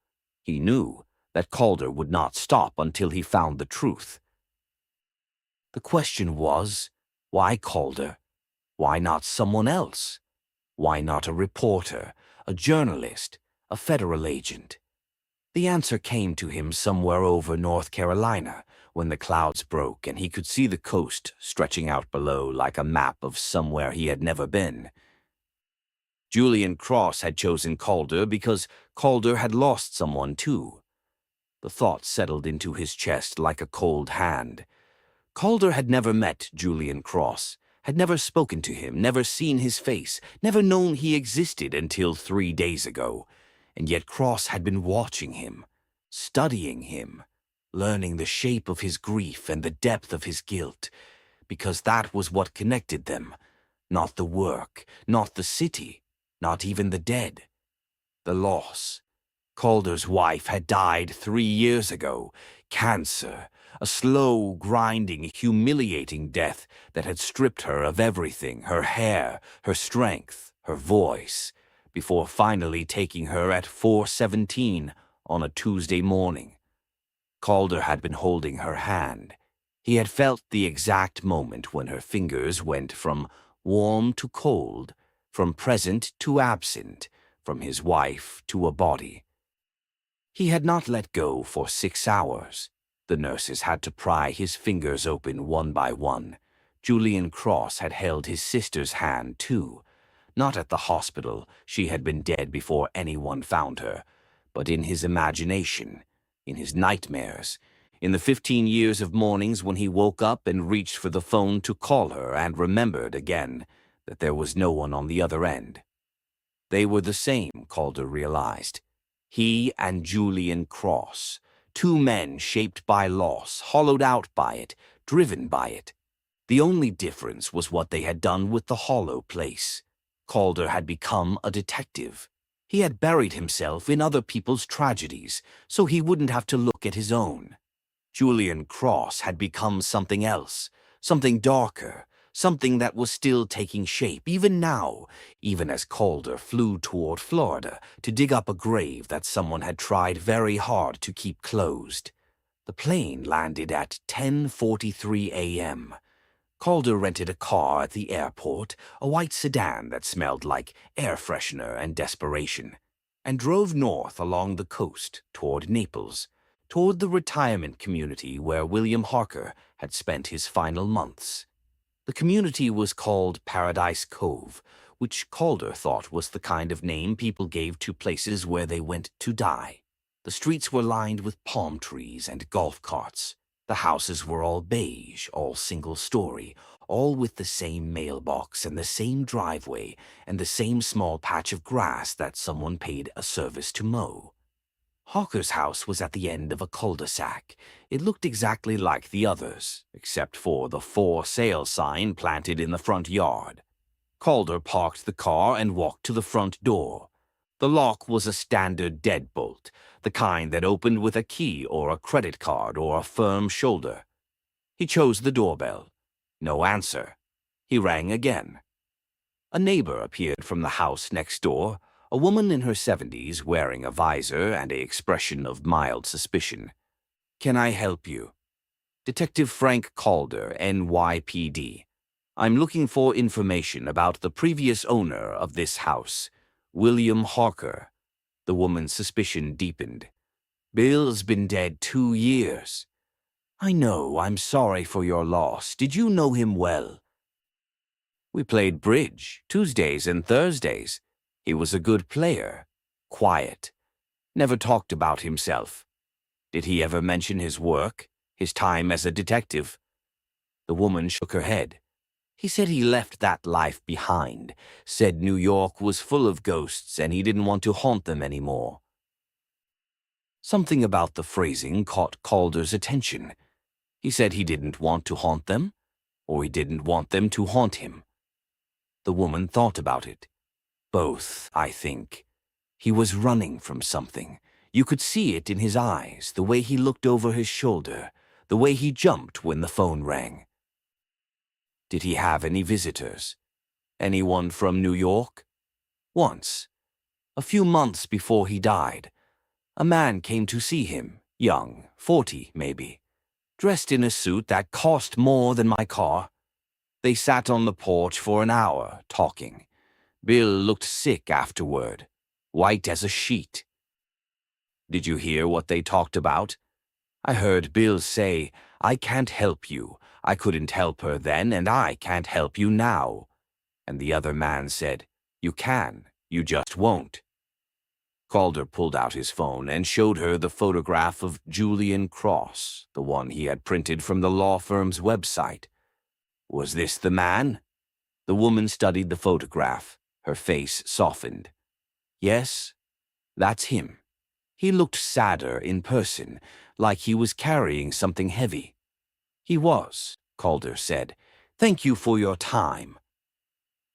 that Calder would not stop until he found the truth. The question was, why Calder? Why not someone else? Why not a reporter, a journalist, a federal agent? The answer came to him somewhere over North Carolina when the clouds broke and he could see the coast stretching out below like a map of somewhere he had never been. Julian Cross had chosen Calder because Calder had lost someone too. The thought settled into his chest like a cold hand. Calder had never met Julian Cross, had never spoken to him, never seen his face, never known he existed until 3 days ago. And yet Cross had been watching him, studying him, learning the shape of his grief and the depth of his guilt, because that was what connected them. Not the work, not the city, not even the dead. The loss. Calder's wife had died 3 years ago. Cancer. A slow, grinding, humiliating death that had stripped her of everything, her hair, her strength, her voice, before finally taking her at 4:17 on a Tuesday morning. Calder had been holding her hand. He had felt the exact moment when her fingers went from warm to cold, from present to absent, from his wife to a body. He had not let go for 6 hours. The nurses had to pry his fingers open one by one. Julian Cross had held his sister's hand, too. Not at the hospital, she had been dead before anyone found her, but in his imagination, in his nightmares, in the 15 years of mornings when he woke up and reached for the phone to call her and remembered again that there was no one on the other end. They were the same, Calder realized. He and Julian Cross, two men shaped by loss, hollowed out by it, driven by it. The only difference was what they had done with the hollow place. Calder had become a detective. He had buried himself in other people's tragedies, so he wouldn't have to look at his own. Julian Cross had become something else, something darker, something that was still taking shape, even now, even as Calder flew toward Florida to dig up a grave that someone had tried very hard to keep closed. The plane landed at 10:43 a.m. Calder rented a car at the airport, a white sedan that smelled like air freshener and desperation, and drove north along the coast toward Naples, toward the retirement community where William Harker had spent his final months. The community was called Paradise Cove, which Calder thought was the kind of name people gave to places where they went to die. The streets were lined with palm trees and golf carts. The houses were all beige, all single-story, all with the same mailbox and the same driveway and the same small patch of grass that someone paid a service to mow. Harker's house was at the end of a cul-de-sac. It looked exactly like the others, except for the for sale sign planted in the front yard. Calder parked the car and walked to the front door. The lock was a standard deadbolt, the kind that opened with a key or a credit card or a firm shoulder. He chose the doorbell. No answer. He rang again. A neighbor appeared from the house next door, a woman in her 70s wearing a visor and an expression of mild suspicion. "Can I help you?" "Detective Frank Calder, NYPD. I'm looking for information about the previous owner of this house, William Harker." The woman's suspicion deepened. "Bill's been dead 2 years." "I know, I'm sorry for your loss. Did you know him well?" "We played bridge, Tuesdays and Thursdays. He was a good player, quiet, never talked about himself. Did he ever mention his work, his time as a detective?" The woman shook her head. "He said he left that life behind, said New York was full of ghosts and he didn't want to haunt them anymore." Something about the phrasing caught Calder's attention. He said he didn't want to haunt them, or he didn't want them to haunt him. The woman thought about it. Both, I think. He was running from something. You could see it in his eyes, the way he looked over his shoulder, the way he jumped when the phone rang. Did he have any visitors? Anyone from New York? Once, a few months before he died, a man came to see him, young, 40 maybe, dressed in a suit that cost more than my car. They sat on the porch for an hour, talking. Bill looked sick afterward, white as a sheet. Did you hear what they talked about? I heard Bill say, "I can't help you. I couldn't help her then, and I can't help you now." And the other man said, "You can, you just won't." Calder pulled out his phone and showed her the photograph of Julian Cross, the one he had printed from the law firm's website. Was this the man? The woman studied the photograph. Her face softened. Yes, that's him. He looked sadder in person, like he was carrying something heavy. He was, Calder said. "Thank you for your time."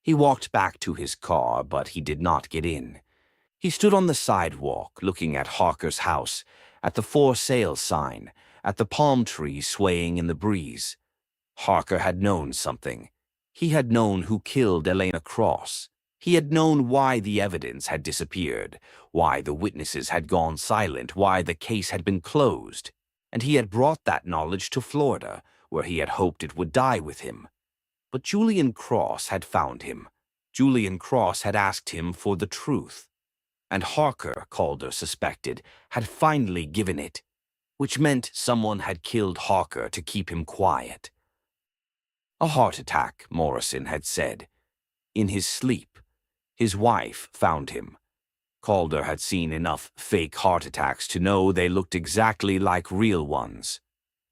He walked back to his car, but he did not get in. He stood on the sidewalk, looking at Harker's house, at the for sale sign, at the palm trees swaying in the breeze. Harker had known something. He had known who killed Elena Cross. He had known why the evidence had disappeared, why the witnesses had gone silent, why the case had been closed. And he had brought that knowledge to Florida, where he had hoped it would die with him. But Julian Cross had found him. Julian Cross had asked him for the truth, and Harker, Calder suspected, had finally given it, which meant someone had killed Harker to keep him quiet. A heart attack, Morrison had said. In his sleep, his wife found him. Calder had seen enough fake heart attacks to know they looked exactly like real ones.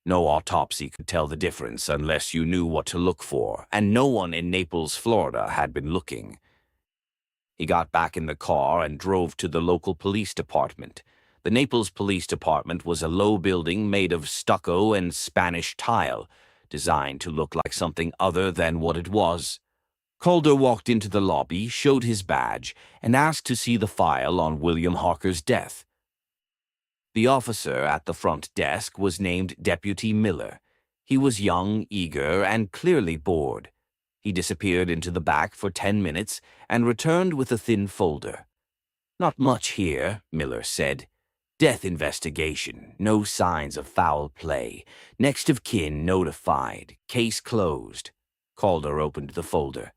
No autopsy could tell the difference unless you knew what to look for, and no one in Naples, Florida had been looking. He got back in the car and drove to the local police department. The Naples Police Department was a low building made of stucco and Spanish tile, designed to look like something other than what it was. Calder walked into the lobby, showed his badge, and asked to see the file on William Harker's death. The officer at the front desk was named Deputy Miller. He was young, eager, and clearly bored. He disappeared into the back for 10 minutes and returned with a thin folder. "Not much here," Miller said. "Death investigation, no signs of foul play. Next of kin notified, case closed." Calder opened the folder.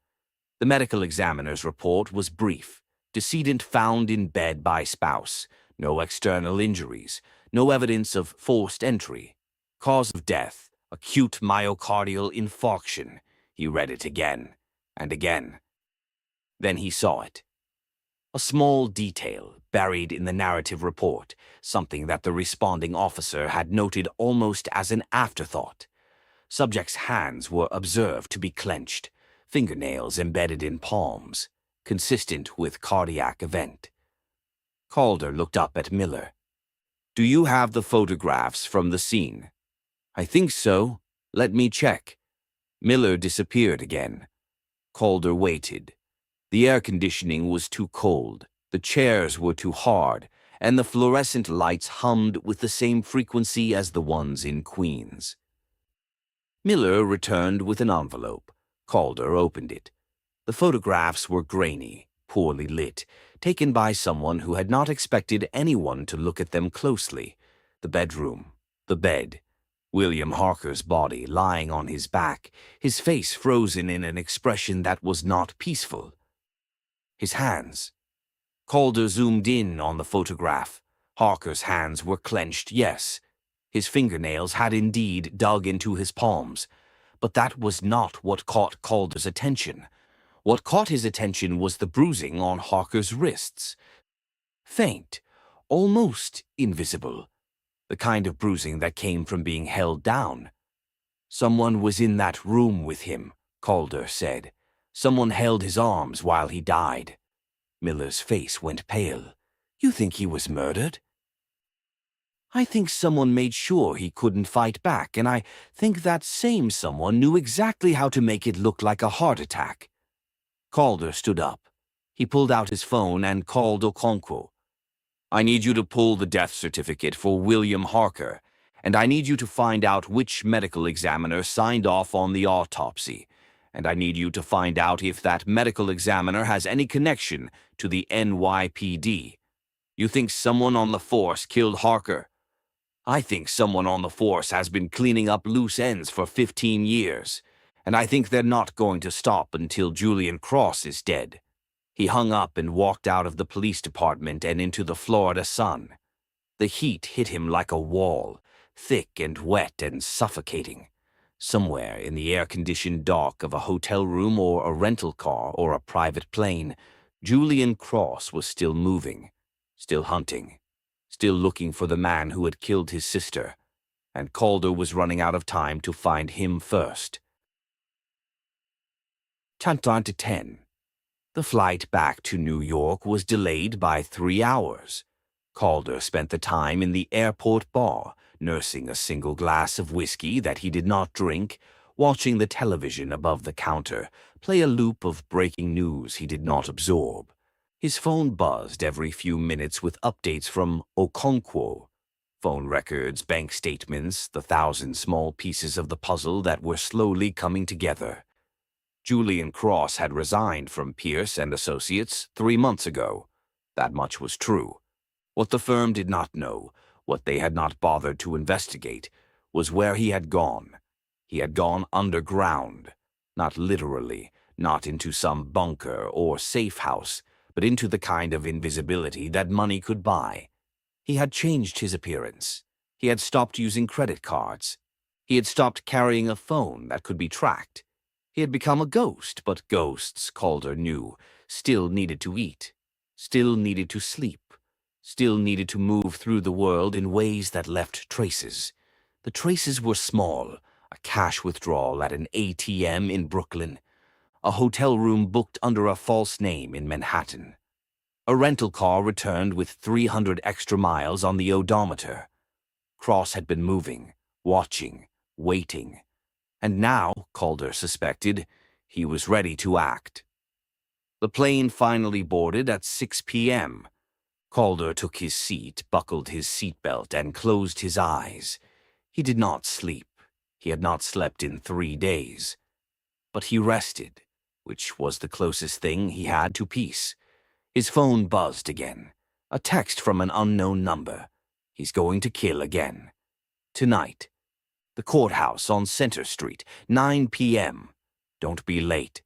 The medical examiner's report was brief. Decedent found in bed by spouse. No external injuries. No evidence of forced entry. Cause of death, acute myocardial infarction. He read it again and again. Then he saw it. A small detail buried in the narrative report, something that the responding officer had noted almost as an afterthought. Subject's hands were observed to be clenched, fingernails embedded in palms, consistent with cardiac event. Calder looked up at Miller. "Do you have the photographs from the scene?" "I think so. Let me check." Miller disappeared again. Calder waited. The air conditioning was too cold, the chairs were too hard, and the fluorescent lights hummed with the same frequency as the ones in Queens. Miller returned with an envelope. Calder opened it. The photographs were grainy, poorly lit, taken by someone who had not expected anyone to look at them closely. The bedroom, the bed, William Harker's body lying on his back, his face frozen in an expression that was not peaceful. His hands. Calder zoomed in on the photograph. Harker's hands were clenched, yes. His fingernails had indeed dug into his palms. But that was not what caught Calder's attention. What caught his attention was the bruising on Harker's wrists. Faint, almost invisible. The kind of bruising that came from being held down. "Someone was in that room with him," Calder said. "Someone held his arms while he died." Miller's face went pale. "You think he was murdered?" "I think someone made sure he couldn't fight back, and I think that same someone knew exactly how to make it look like a heart attack." Calder stood up. He pulled out his phone and called Okonkwo. "I need you to pull the death certificate for William Harker, and I need you to find out which medical examiner signed off on the autopsy, and I need you to find out if that medical examiner has any connection to the NYPD. You think someone on the force killed Harker? I think someone on the force has been cleaning up loose ends for 15 years, and I think they're not going to stop until Julian Cross is dead." He hung up and walked out of the police department and into the Florida sun. The heat hit him like a wall, thick and wet and suffocating. Somewhere in the air-conditioned dock of a hotel room or a rental car or a private plane, Julian Cross was still moving, still hunting, still looking for the man who had killed his sister, and Calder was running out of time to find him first. 10:10. The flight back to New York was delayed by 3 hours. Calder spent the time in the airport bar, nursing a single glass of whiskey that he did not drink, watching the television above the counter play a loop of breaking news he did not absorb. His phone buzzed every few minutes with updates from Okonkwo. Phone records, bank statements, the 1,000 small pieces of the puzzle that were slowly coming together. Julian Cross had resigned from Pierce and Associates 3 months ago. That much was true. What the firm did not know, what they had not bothered to investigate, was where he had gone. He had gone underground, not literally, not into some bunker or safe house, but into the kind of invisibility that money could buy. He had changed his appearance. He had stopped using credit cards. He had stopped carrying a phone that could be tracked. He had become a ghost, but ghosts, Calder knew, still needed to eat, still needed to sleep, still needed to move through the world in ways that left traces. The traces were small: a cash withdrawal at an ATM in Brooklyn, a hotel room booked under a false name in Manhattan, a rental car returned with 300 extra miles on the odometer. Cross had been moving, watching, waiting, and now, Calder suspected, he was ready to act. The plane finally boarded at 6 p.m. Calder took his seat, buckled his seatbelt, and closed his eyes. He did not sleep. He had not slept in 3 days. But he rested, which was the closest thing he had to peace. His phone buzzed again. A text from an unknown number. He's going to kill again. Tonight. The courthouse on Center Street, 9 p.m. Don't be late.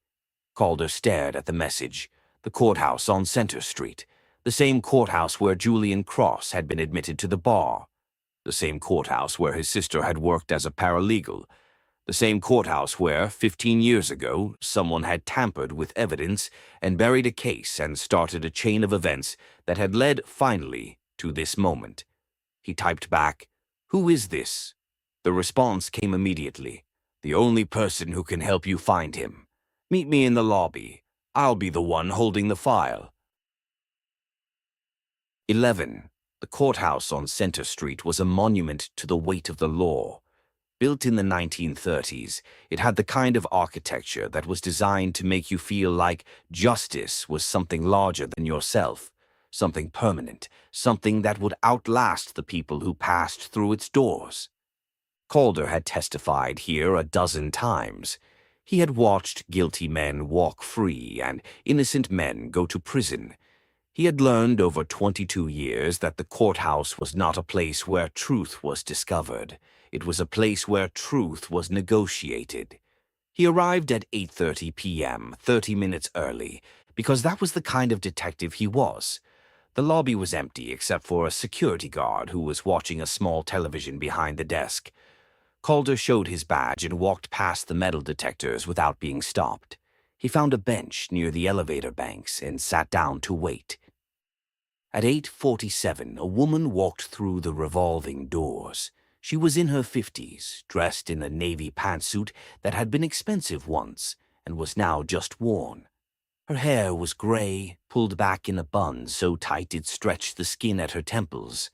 Calder stared at the message. The courthouse on Center Street. The same courthouse where Julian Cross had been admitted to the bar. The same courthouse where his sister had worked as a paralegal. The same courthouse where, 15 years ago, someone had tampered with evidence and buried a case and started a chain of events that had led, finally, to this moment. He typed back, "Who is this?" The response came immediately. "The only person who can help you find him. Meet me in the lobby. I'll be the one holding the file." 11. The courthouse on Center Street was a monument to the weight of the law. Built in the 1930s, it had the kind of architecture that was designed to make you feel like justice was something larger than yourself, something permanent, something that would outlast the people who passed through its doors. Calder had testified here a dozen times. He had watched guilty men walk free and innocent men go to prison. He had learned over 22 years that the courthouse was not a place where truth was discovered. It was a place where truth was negotiated. He arrived at 8:30 p.m., 30 minutes early, because that was the kind of detective he was. The lobby was empty except for a security guard who was watching a small television behind the desk. Calder showed his badge and walked past the metal detectors without being stopped. He found a bench near the elevator banks and sat down to wait. At 8:47, a woman walked through the revolving doors. She was in her 50s, dressed in a navy pantsuit that had been expensive once and was now just worn. Her hair was gray, pulled back in a bun so tight it stretched the skin at her temples.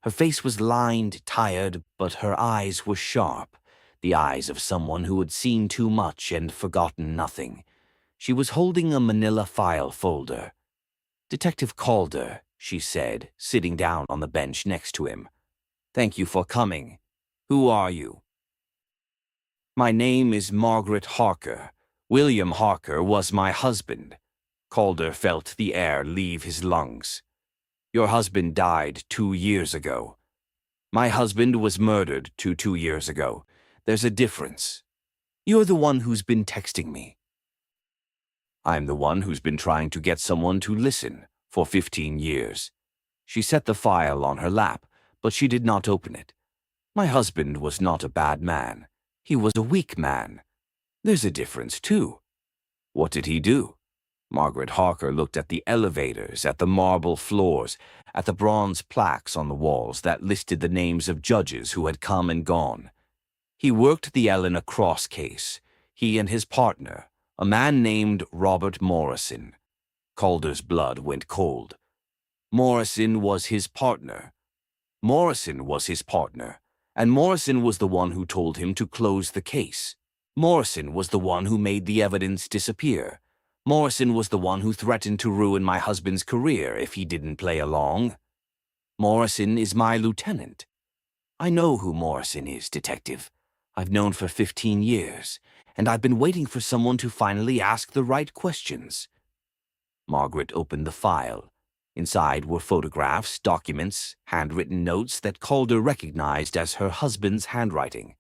Her face was lined, tired, but her eyes were sharp, the eyes of someone who had seen too much and forgotten nothing. She was holding a manila file folder. "Detective Calder," she said, sitting down on the bench next to him. "Thank you for coming. Who are you?" "My name is Margaret Harker. William Harker was my husband." Calder felt the air leave his lungs. "Your husband died 2 years ago." "My husband was murdered 2 years ago. There's a difference." "You're the one who's been texting me." "I'm the one who's been trying to get someone to listen for 15 years. She set the file on her lap, but she did not open it. "My husband was not a bad man. He was a weak man. There's a difference, too." "What did he do?" Margaret Harker looked at the elevators, at the marble floors, at the bronze plaques on the walls that listed the names of judges who had come and gone. "He worked the Elena Cross case. He and his partner, a man named Robert Morrison." Calder's blood went cold. Morrison was his partner. Morrison was his partner, and Morrison was the one who told him to close the case. Morrison was the one who made the evidence disappear. Morrison was the one who threatened to ruin my husband's career if he didn't play along. Morrison is my lieutenant. I know who Morrison is, Detective. I've known for 15 years, and I've been waiting for someone to finally ask the right questions. Margaret opened the file. Inside were photographs, documents, handwritten notes that Calder recognized as her husband's handwriting.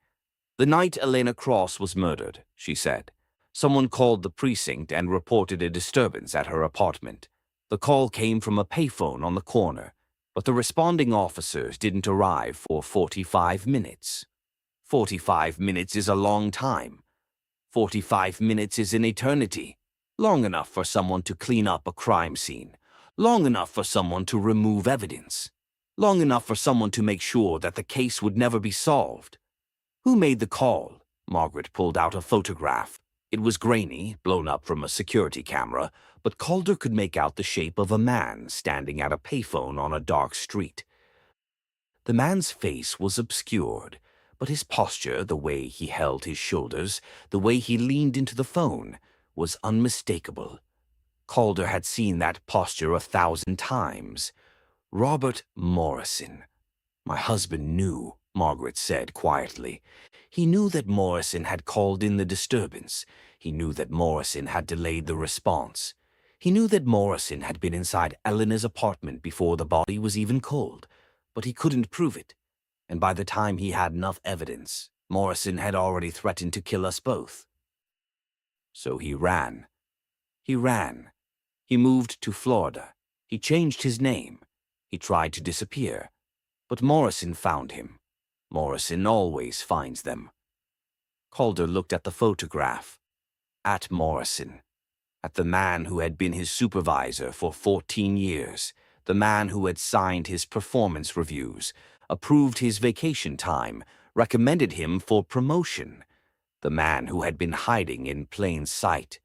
"The night Elena Cross was murdered," she said, Someone called the precinct and reported a disturbance at her apartment. The call came from a payphone on the corner, but the responding officers didn't arrive for 45 minutes. 45 minutes is a long time. 45 minutes is an eternity. Long enough for someone to clean up a crime scene. Long enough for someone to remove evidence. Long enough for someone to make sure that the case would never be solved. Who made the call? Margaret pulled out a photograph. It was grainy, blown up from a security camera, but Calder could make out the shape of a man standing at a payphone on a dark street. The man's face was obscured, but his posture, the way he held his shoulders, the way he leaned into the phone, was unmistakable. Calder had seen that posture 1,000 times. Robert Morrison. My husband knew, Margaret said quietly. He knew that Morrison had called in the disturbance. He knew that Morrison had delayed the response. He knew that Morrison had been inside Elena's apartment before the body was even cold, but he couldn't prove it. And by the time he had enough evidence, Morrison had already threatened to kill us both. So he ran. He ran. He moved to Florida. He changed his name. He tried to disappear. But Morrison found him. Morrison always finds them. Calder looked at the photograph. At Morrison. At the man who had been his supervisor for 14 years. The man who had signed his performance reviews, approved his vacation time, recommended him for promotion. The man who had been hiding in plain sight.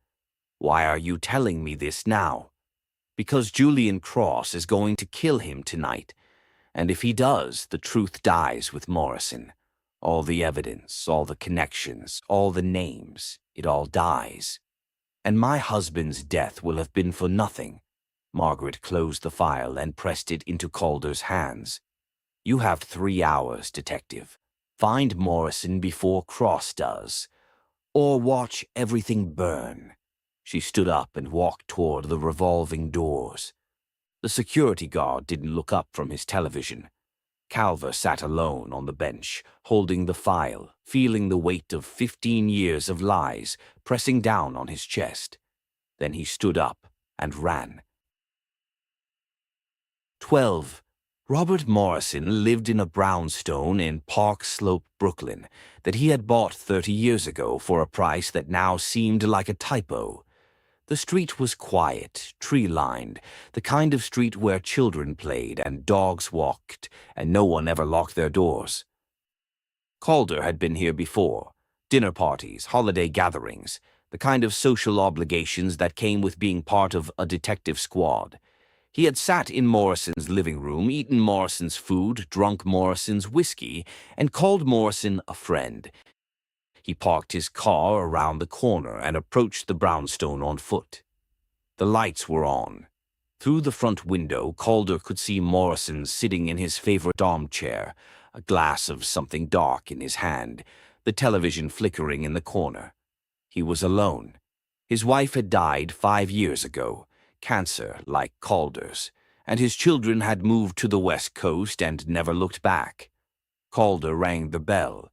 Why are you telling me this now? Because Julian Cross is going to kill him tonight. And if he does, the truth dies with Morrison. All the evidence, all the connections, all the names, it all dies. And my husband's death will have been for nothing. Margaret closed the file and pressed it into Calder's hands. You have 3 hours, detective. Find Morrison before Cross does. Or watch everything burn. She stood up and walked toward the revolving doors. The security guard didn't look up from his television. Calver sat alone on the bench, holding the file, feeling the weight of 15 years of lies pressing down on his chest. Then he stood up and ran. 12. Robert Morrison lived in a brownstone in Park Slope, Brooklyn, that he had bought 30 years ago for a price that now seemed like a typo. The street was quiet, tree-lined, the kind of street where children played and dogs walked, and no one ever locked their doors. Calder had been here before. Dinner parties, holiday gatherings, the kind of social obligations that came with being part of a detective squad. He had sat in Morrison's living room, eaten Morrison's food, drunk Morrison's whiskey, and called Morrison a friend. He parked his car around the corner and approached the brownstone on foot. The lights were on. Through the front window, Calder could see Morrison sitting in his favorite armchair, a glass of something dark in his hand, the television flickering in the corner. He was alone. His wife had died 5 years ago, cancer like Calder's, and his children had moved to the West Coast and never looked back. Calder rang the bell.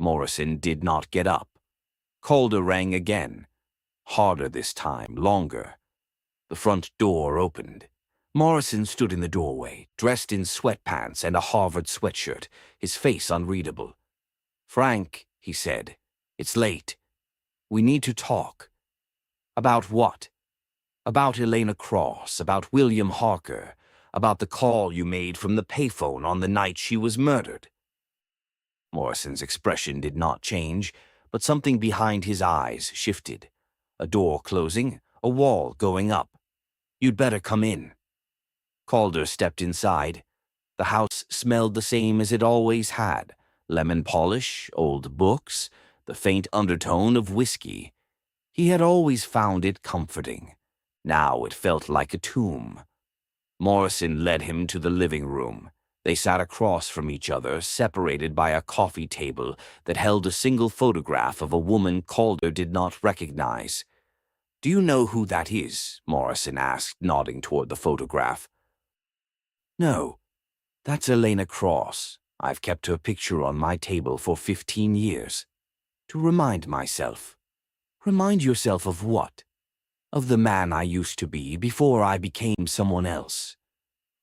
Morrison did not get up. Calder rang again. Harder this time, longer. The front door opened. Morrison stood in the doorway, dressed in sweatpants and a Harvard sweatshirt, his face unreadable. "Frank," he said, "it's late. We need to talk." "About what?" "About Elena Cross, about William Harker, about the call you made from the payphone on the night she was murdered." Morrison's expression did not change, but something behind his eyes shifted. A door closing, a wall going up. "You'd better come in." Calder stepped inside. The house smelled the same as it always had. Lemon polish, old books, the faint undertone of whiskey. He had always found it comforting. Now it felt like a tomb. Morrison led him to the living room. They sat across from each other, separated by a coffee table that held a single photograph of a woman Calder did not recognize. "Do you know who that is?" Morrison asked, nodding toward the photograph. "No, that's Elena Cross. I've kept her picture on my table for 15 years. To remind myself. Remind yourself of what? Of the man I used to be before I became someone else.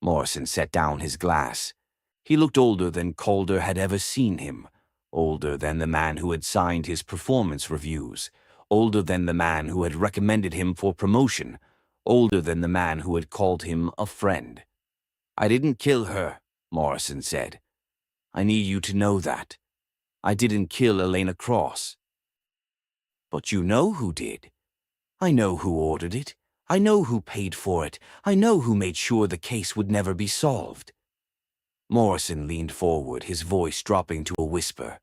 Morrison set down his glass. He looked older than Calder had ever seen him, older than the man who had signed his performance reviews, older than the man who had recommended him for promotion, older than the man who had called him a friend. "I didn't kill her," Morrison said. "I need you to know that. I didn't kill Elena Cross." "But you know who did. I know who ordered it. I know who paid for it. I know who made sure the case would never be solved." Morrison leaned forward, his voice dropping to a whisper.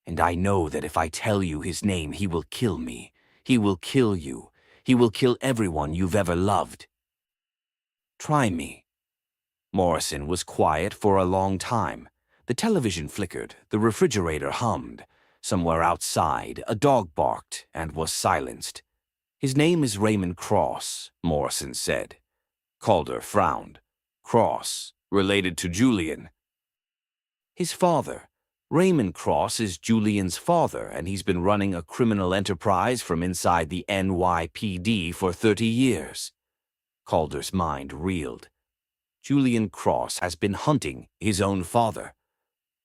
"And I know that if I tell you his name, he will kill me. He will kill you. He will kill everyone you've ever loved. Try me." Morrison was quiet for a long time. The television flickered, the refrigerator hummed. Somewhere outside, a dog barked and was silenced. "His name is Raymond Cross," Morrison said. Calder frowned. "Cross, related to Julian?" "His father. Raymond Cross is Julian's father, and he's been running a criminal enterprise from inside the NYPD for 30 years. Calder's mind reeled. Julian Cross has been hunting his own father.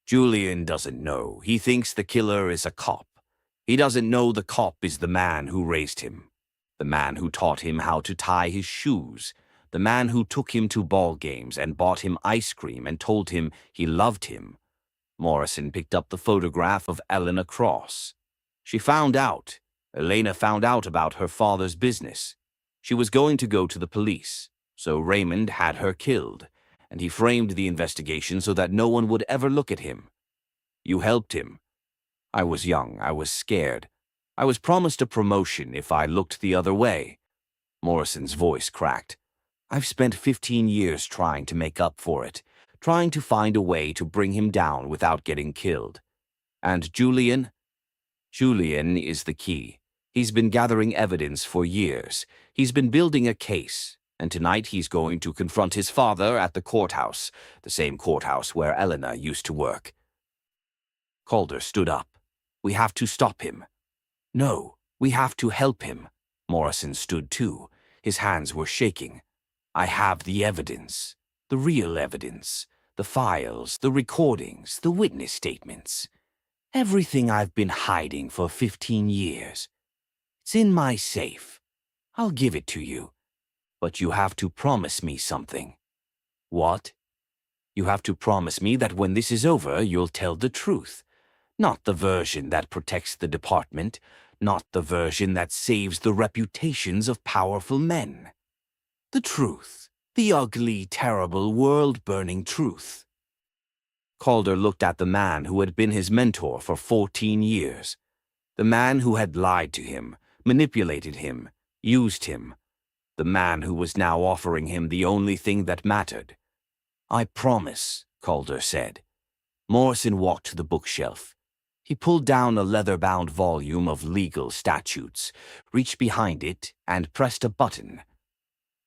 Julian doesn't know. He thinks the killer is a cop. He doesn't know the cop is the man who raised him, the man who taught him how to tie his shoes, the man who took him to ball games and bought him ice cream and told him he loved him." Morrison picked up the photograph of Elena Cross. Elena found out about her father's business. She was going to go to the police, so Raymond had her killed, and he framed the investigation so that no one would ever look at him. You helped him. I was young, I was scared. I was promised a promotion if I looked the other way." Morrison's voice cracked. "I've spent 15 years trying to make up for it, trying to find a way to bring him down without getting killed. And Julian? Julian is the key. He's been gathering evidence for years. He's been building a case, and tonight he's going to confront his father at the courthouse, the same courthouse where Elena used to work." Calder stood up. "We have to stop him." "No, we have to help him." Morrison stood too. His hands were shaking. "I have the evidence, the real evidence, the files, the recordings, the witness statements. Everything I've been hiding for 15 years. It's in my safe. I'll give it to you. But you have to promise me something." "What?" "You have to promise me that when this is over, you'll tell the truth. Not the version that protects the department, not the version that saves the reputations of powerful men. The truth, the ugly, terrible, world-burning truth." Calder looked at the man who had been his mentor for 14 years. The man who had lied to him, manipulated him, used him. The man who was now offering him the only thing that mattered. "I promise," Calder said. Morrison walked to the bookshelf. He pulled down a leather-bound volume of legal statutes, reached behind it, and pressed a button.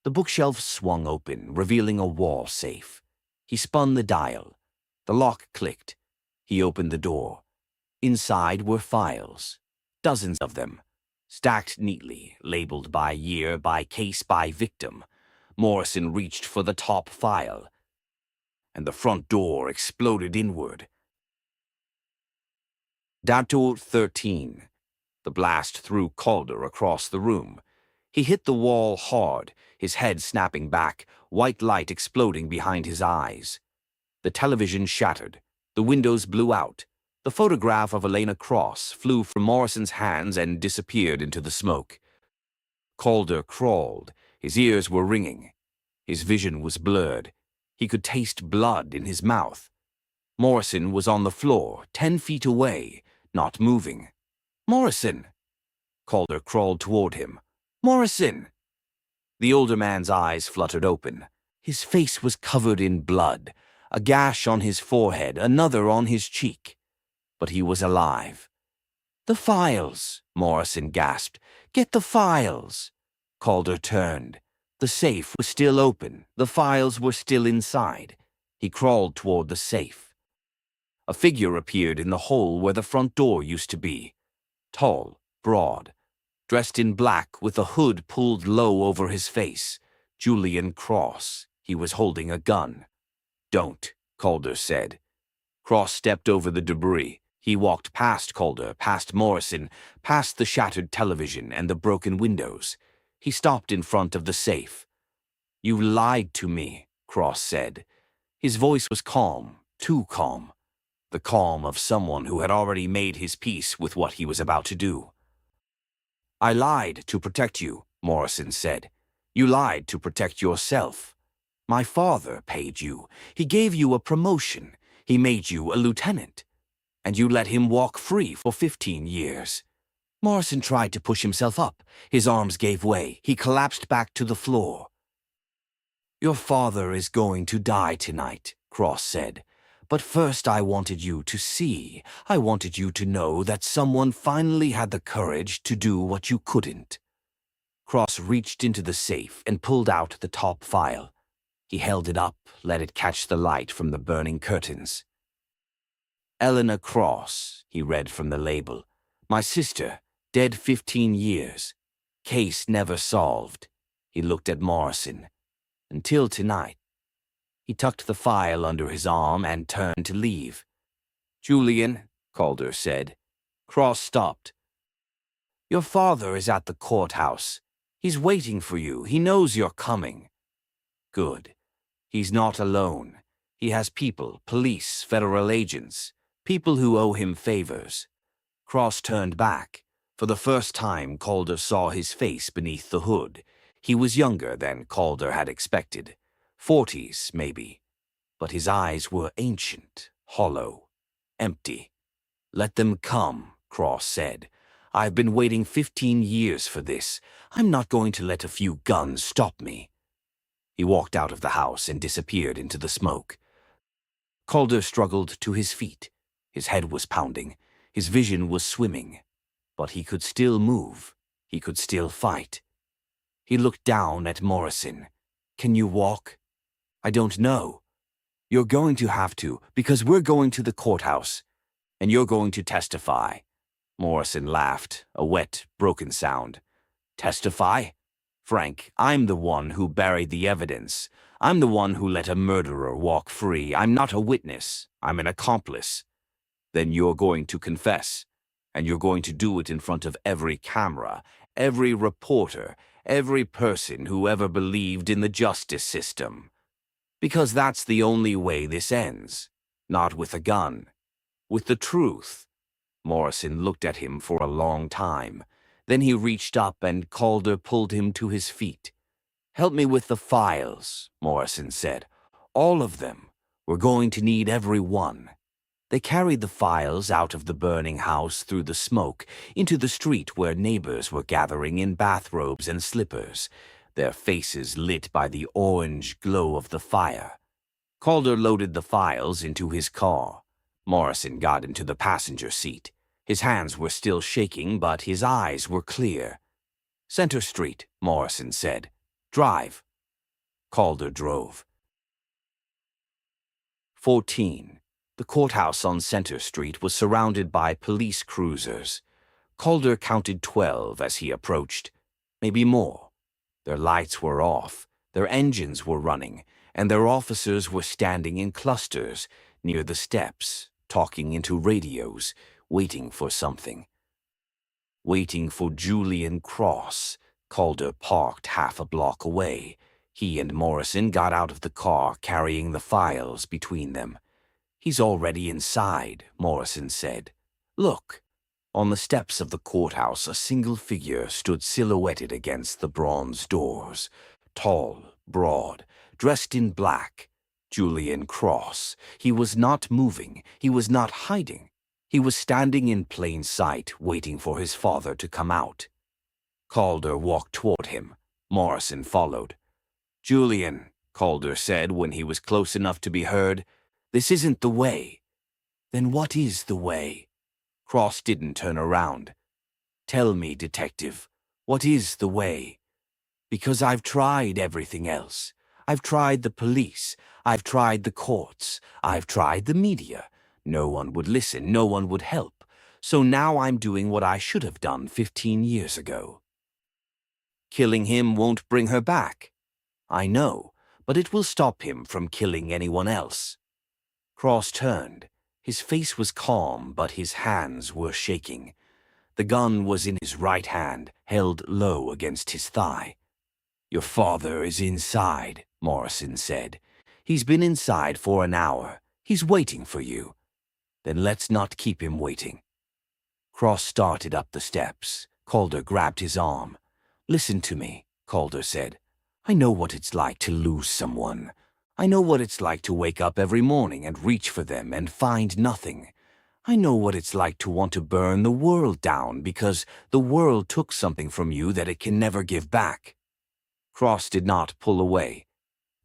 The bookshelf swung open, revealing a wall safe. He spun the dial. The lock clicked. He opened the door. Inside were files, dozens of them, stacked neatly, labeled by year, by case, by victim. Morrison reached for the top file, and the front door exploded inward. Dato 13. The blast threw Calder across the room. He hit the wall hard, his head snapping back, white light exploding behind his eyes. The television shattered. The windows blew out. The photograph of Elena Cross flew from Morrison's hands and disappeared into the smoke. Calder crawled. His ears were ringing. His vision was blurred. He could taste blood in his mouth. Morrison was on the floor, 10 feet away, not moving. "Morrison!" Calder crawled toward him. "Morrison!" The older man's eyes fluttered open. His face was covered in blood, a gash on his forehead, another on his cheek. But he was alive. "The files!" Morrison gasped. "Get the files!" Calder turned. The safe was still open. The files were still inside. He crawled toward the safe. A figure appeared in the hole where the front door used to be. Tall, broad. dressed in black with a hood pulled low over his face. Julian Cross. He was holding a gun. "Don't," Calder said. Cross stepped over the debris. He walked past Calder, past Morrison, past the shattered television and the broken windows. He stopped in front of the safe. "You lied to me," Cross said. His voice was calm, too calm. The calm of someone who had already made his peace with what he was about to do. "I lied to protect you," Morrison said. "You lied to protect yourself. My father paid you. He gave you a promotion. He made you a lieutenant. And you let him walk free for 15 years. Morrison tried to push himself up. His arms gave way. He collapsed back to the floor. "Your father is going to die tonight," Cross said. "But first I wanted you to see. I wanted you to know that someone finally had the courage to do what you couldn't." Cross reached into the safe and pulled out the top file. He held it up, let it catch the light from the burning curtains. "Elena Cross," he read from the label. "My sister, dead 15 years. Case never solved." He looked at Morrison. "Until tonight." He tucked the file under his arm and turned to leave. "Julian," Calder said. Cross stopped. "Your father is at the courthouse. He's waiting for you. He knows you're coming." "Good. He's not alone. He has people, police, federal agents, people who owe him favors." Cross turned back. For the first time, Calder saw his face beneath the hood. He was younger than Calder had expected. 40s, maybe. But his eyes were ancient, hollow, empty. "Let them come," Cross said. "I've been waiting 15 years for this. I'm not going to let a few guns stop me." He walked out of the house and disappeared into the smoke. Calder struggled to his feet. His head was pounding. His vision was swimming. But he could still move. He could still fight. He looked down at Morrison. "Can you walk?" "I don't know." "You're going to have to, because we're going to the courthouse. And you're going to testify." Morrison laughed, a wet, broken sound. "Testify? Frank, I'm the one who buried the evidence. I'm the one who let a murderer walk free. I'm not a witness. I'm an accomplice." "Then you're going to confess. And you're going to do it in front of every camera, every reporter, every person who ever believed in the justice system. Because that's the only way this ends. Not with a gun. With the truth." Morrison looked at him for a long time. Then he reached up and Calder pulled him to his feet. "Help me with the files," Morrison said. "All of them. We're going to need every one." They carried the files out of the burning house through the smoke into the street where neighbors were gathering in bathrobes and slippers, their faces lit by the orange glow of the fire. Calder loaded the files into his car. Morrison got into the passenger seat. His hands were still shaking, but his eyes were clear. "Center Street," Morrison said. "Drive." Calder drove. 14. The courthouse on Center Street was surrounded by police cruisers. Calder counted 12 as he approached, maybe more. Their lights were off, their engines were running, and their officers were standing in clusters near the steps, talking into radios, waiting for something. Waiting for Julian Cross. Calder parked half a block away. He and Morrison got out of the car, carrying the files between them. "He's already inside," Morrison said. "Look." On the steps of the courthouse, a single figure stood silhouetted against the bronze doors. Tall, broad, dressed in black. Julian Cross. He was not moving. He was not hiding. He was standing in plain sight, waiting for his father to come out. Calder walked toward him. Morrison followed. "Julian," Calder said when he was close enough to be heard, "this isn't the way." "Then what is the way?" Cross didn't turn around. "Tell me, detective, what is the way? Because I've tried everything else. I've tried the police. I've tried the courts. I've tried the media. No one would listen. No one would help. So now I'm doing what I should have done 15 years ago. Killing him won't bring her back. I know, but it will stop him from killing anyone else. Cross turned. His face was calm, but his hands were shaking. The gun was in his right hand, held low against his thigh. "Your father is inside," Morrison said. "He's been inside for an hour. He's waiting for you." "Then let's not keep him waiting." Cross started up the steps. Calder grabbed his arm. "Listen to me," Calder said. "I know what it's like to lose someone. I know what it's like to wake up every morning and reach for them and find nothing. I know what it's like to want to burn the world down because the world took something from you that it can never give back." Cross did not pull away.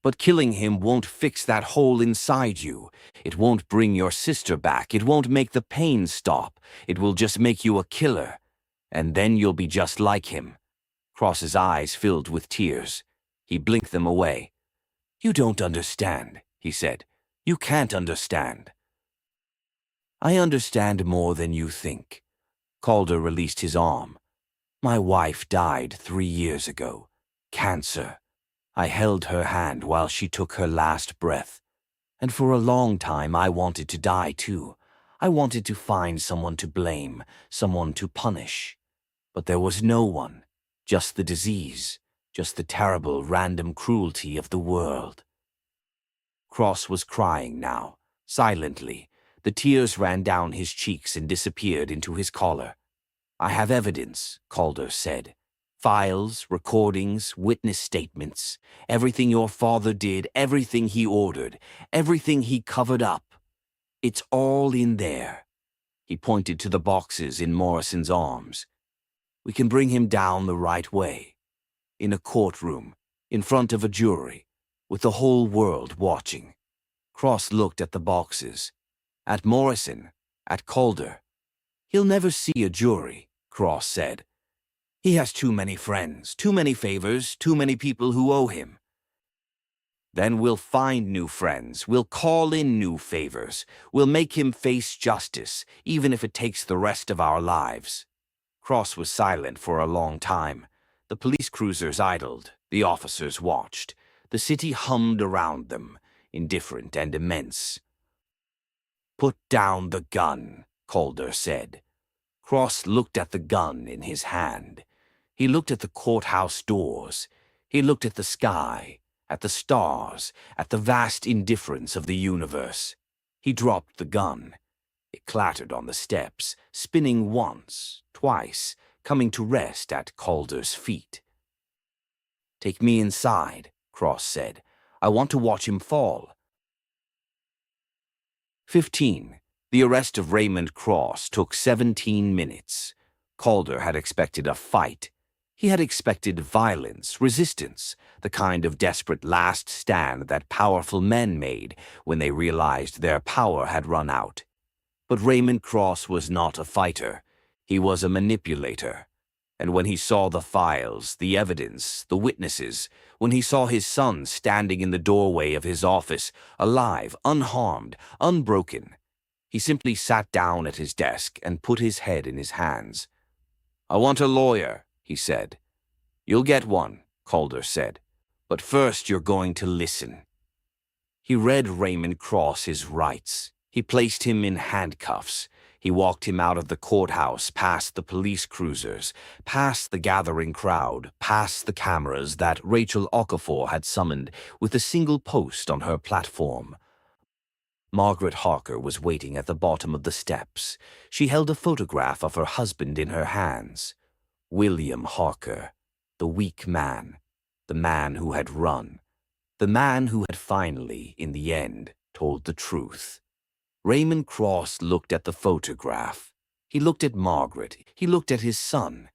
"But killing him won't fix that hole inside you. It won't bring your sister back. It won't make the pain stop. It will just make you a killer. And then you'll be just like him." Cross's eyes filled with tears. He blinked them away. "You don't understand," he said. "You can't understand." "I understand more than you think." Calder released his arm. "My wife died 3 years ago. Cancer. I held her hand while she took her last breath. And for a long time I wanted to die too. I wanted to find someone to blame, someone to punish. But there was no one. Just the disease. Just the terrible random cruelty of the world." Cross was crying now, silently. The tears ran down his cheeks and disappeared into his collar. "I have evidence," Calder said. "Files, recordings, witness statements. Everything your father did, everything he ordered, everything he covered up. It's all in there." He pointed to the boxes in Morrison's arms. "We can bring him down the right way. In a courtroom, in front of a jury, with the whole world watching." Cross looked at the boxes. At Morrison, at Calder. "He'll never see a jury," Cross said. "He has too many friends, too many favors, too many people who owe him." "Then we'll find new friends, we'll call in new favors, we'll make him face justice, even if it takes the rest of our lives." Cross was silent for a long time. The police cruisers idled, the officers watched. The city hummed around them, indifferent and immense. "Put down the gun," Calder said. Cross looked at the gun in his hand. He looked at the courthouse doors. He looked at the sky, at the stars, at the vast indifference of the universe. He dropped the gun. It clattered on the steps, spinning once, twice, coming to rest at Calder's feet. "Take me inside," Cross said. "I want to watch him fall." 15. The arrest of Raymond Cross took 17 minutes. Calder had expected a fight. He had expected violence, resistance, the kind of desperate last stand that powerful men made when they realized their power had run out. But Raymond Cross was not a fighter. He was a manipulator. And when he saw the files, the evidence, the witnesses, when he saw his son standing in the doorway of his office, alive, unharmed, unbroken, he simply sat down at his desk and put his head in his hands. "I want a lawyer," he said. "You'll get one," Calder said. "But first you're going to listen." He read Raymond Cross his rights. He placed him in handcuffs. He walked him out of the courthouse, past the police cruisers, past the gathering crowd, past the cameras that Rachel Okafor had summoned with a single post on her platform. Margaret Harker was waiting at the bottom of the steps. She held a photograph of her husband in her hands. William Harker, the weak man, the man who had run, the man who had finally, in the end, told the truth. Raymond Cross looked at the photograph. He looked at Margaret. He looked at his son.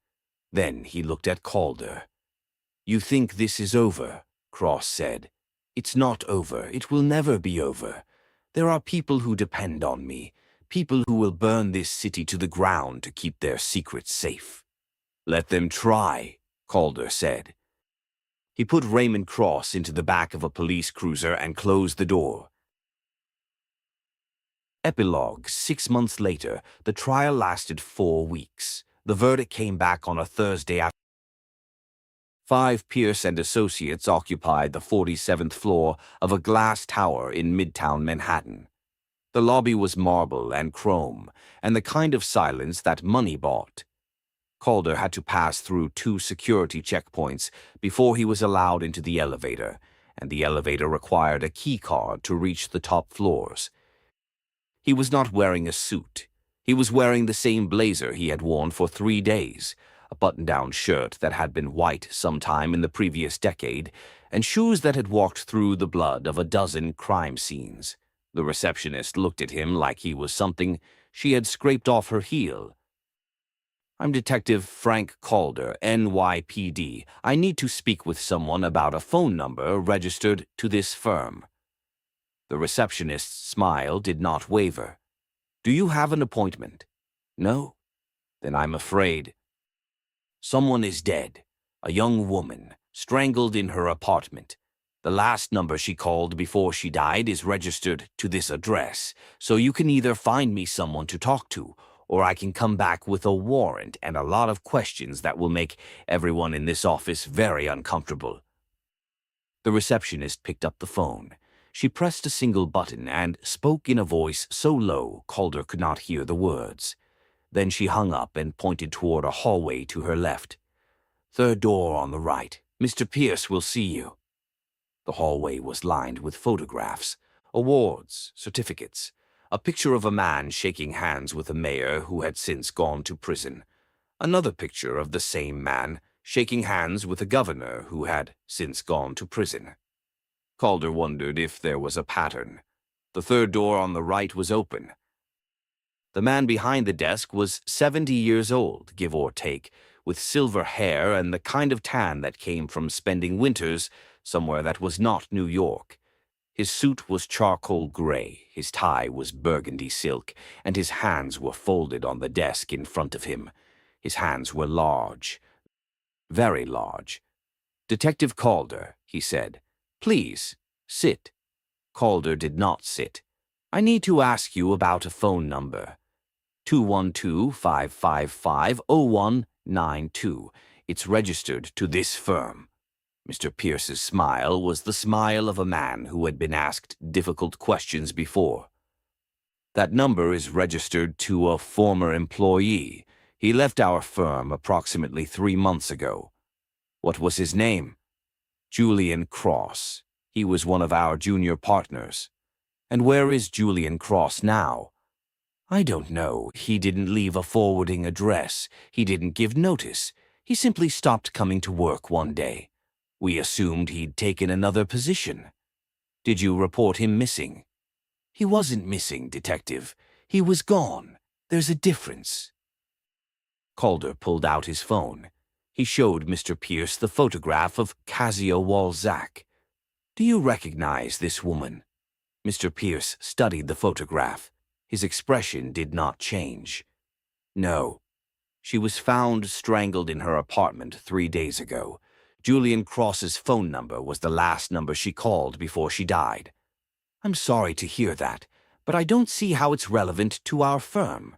Then he looked at Calder. "You think this is over," Cross said. "It's not over. It will never be over. There are people who depend on me, people who will burn this city to the ground to keep their secrets safe." "Let them try," Calder said. He put Raymond Cross into the back of a police cruiser and closed the door. Epilogue: 6 months later, the trial lasted 4 weeks. The verdict came back on a Thursday afternoon. 5 Pierce and associates occupied the 47th floor of a glass tower in Midtown Manhattan. The lobby was marble and chrome, and the kind of silence that money bought. Calder had to pass through 2 security checkpoints before he was allowed into the elevator, and the elevator required a key card to reach the top floors. He was not wearing a suit. He was wearing the same blazer he had worn for 3 days, a button-down shirt that had been white sometime in the previous decade, and shoes that had walked through the blood of a dozen crime scenes. The receptionist looked at him like he was something she had scraped off her heel. "I'm Detective Frank Calder, NYPD. I need to speak with someone about a phone number registered to this firm." The receptionist's smile did not waver. "Do you have an appointment?" "No." "Then I'm afraid." "Someone is dead. A young woman, strangled in her apartment. The last number she called before she died is registered to this address, so you can either find me someone to talk to, or I can come back with a warrant and a lot of questions that will make everyone in this office very uncomfortable." The receptionist picked up the phone. She pressed a single button and spoke in a voice so low Calder could not hear the words. Then she hung up and pointed toward a hallway to her left. "Third door on the right. Mr. Pierce will see you." The hallway was lined with photographs, awards, certificates, a picture of a man shaking hands with a mayor who had since gone to prison, another picture of the same man shaking hands with a governor who had since gone to prison. Calder wondered if there was a pattern. The third door on the right was open. The man behind the desk was 70 years old, give or take, with silver hair and the kind of tan that came from spending winters somewhere that was not New York. His suit was charcoal gray, his tie was burgundy silk, and his hands were folded on the desk in front of him. His hands were large, very large. "Detective Calder," he said. "Please, sit." Calder did not sit. "I need to ask you about a phone number. 212-555-0192. It's registered to this firm." Mr. Pierce's smile was the smile of a man who had been asked difficult questions before. "That number is registered to a former employee. He left our firm approximately 3 months ago." "What was his name?" "Julian Cross. He was one of our junior partners." "And where is Julian Cross now?" "I don't know. He didn't leave a forwarding address. He didn't give notice. He simply stopped coming to work one day. We assumed he'd taken another position." "Did you report him missing?" "He wasn't missing, Detective. He was gone. There's a difference." Calder pulled out his phone. He showed Mr. Pierce the photograph of Kasia Walczak. "Do you recognize this woman?" Mr. Pierce studied the photograph. His expression did not change. "No. She was found strangled in her apartment 3 days ago. Julian Cross's phone number was the last number she called before she died." "I'm sorry to hear that, but I don't see how it's relevant to our firm."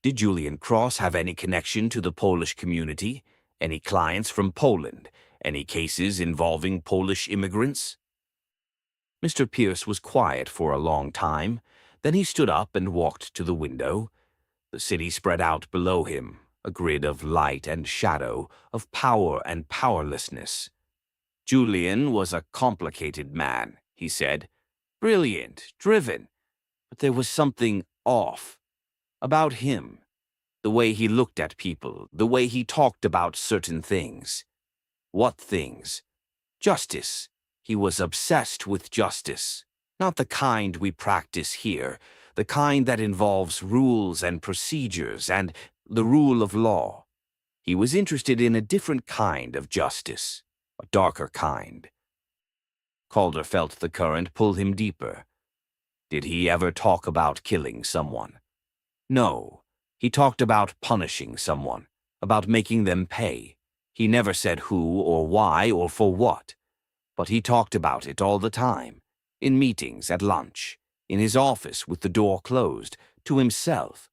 "Did Julian Cross have any connection to the Polish community? Any clients from Poland? Any cases involving Polish immigrants?" Mr. Pierce was quiet for a long time. Then he stood up and walked to the window. The city spread out below him, a grid of light and shadow, of power and powerlessness. "Julian was a complicated man," he said. "Brilliant, driven. But there was something off about him. The way he looked at people, the way he talked about certain things." "What things?" "Justice. He was obsessed with justice. Not the kind we practice here, the kind that involves rules and procedures and the rule of law. He was interested in a different kind of justice, a darker kind." Calder felt the current pull him deeper. "Did he ever talk about killing someone?" "No. He talked about punishing someone, about making them pay. He never said who or why or for what. But he talked about it all the time, in meetings, at lunch. in his office with the door closed, to himself.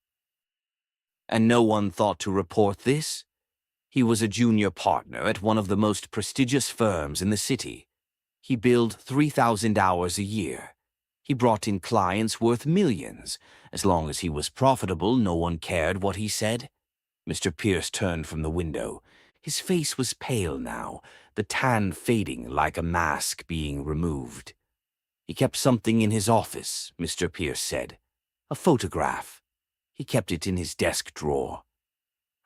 And no one thought to report this? He was a junior partner at one of the most prestigious firms in the city. He billed 3,000 hours a year. He brought in clients worth millions. As long as he was profitable, no one cared what he said. Mr. Pierce turned from the window. His face was pale now, the tan fading like a mask being removed. He kept something in his office, Mr. Pierce said. A photograph. He kept it in his desk drawer.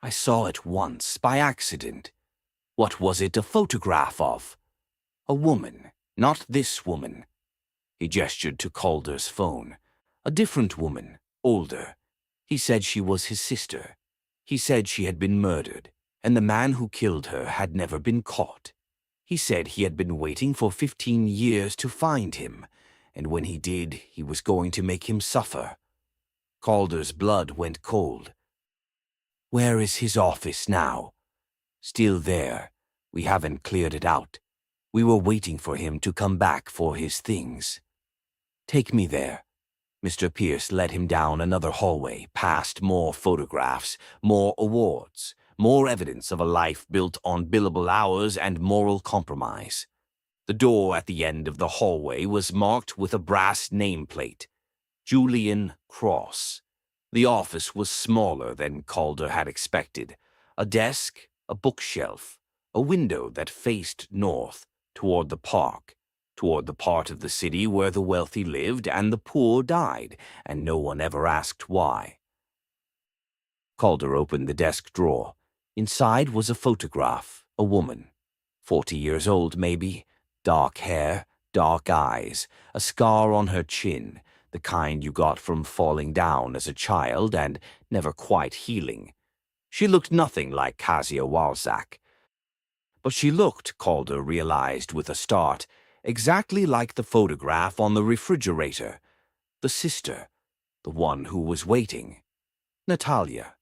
I saw it once, by accident. What was it a photograph of? A woman, not this woman. He gestured to Calder's phone. A different woman, older. He said she was his sister. He said she had been murdered, and the man who killed her had never been caught. He said he had been waiting for 15 years to find him, and when he did, he was going to make him suffer. Calder's blood went cold. Where is his office now? Still there. We haven't cleared it out. We were waiting for him to come back for his things. Take me there. Mr. Pierce led him down another hallway, past more photographs, more awards, more evidence of a life built on billable hours and moral compromise. The door at the end of the hallway was marked with a brass nameplate, Julian Cross. The office was smaller than Calder had expected. A desk, a bookshelf, a window that faced north, toward the park, toward the part of the city where the wealthy lived and the poor died, and no one ever asked why. Calder opened the desk drawer. Inside was a photograph, a woman, 40 years old maybe, dark hair, dark eyes, a scar on her chin, the kind you got from falling down as a child and never quite healing. She looked nothing like Kasia Walczak. But she looked, Calder realized with a start, exactly like the photograph on the refrigerator. The sister, the one who was waiting. Natalia.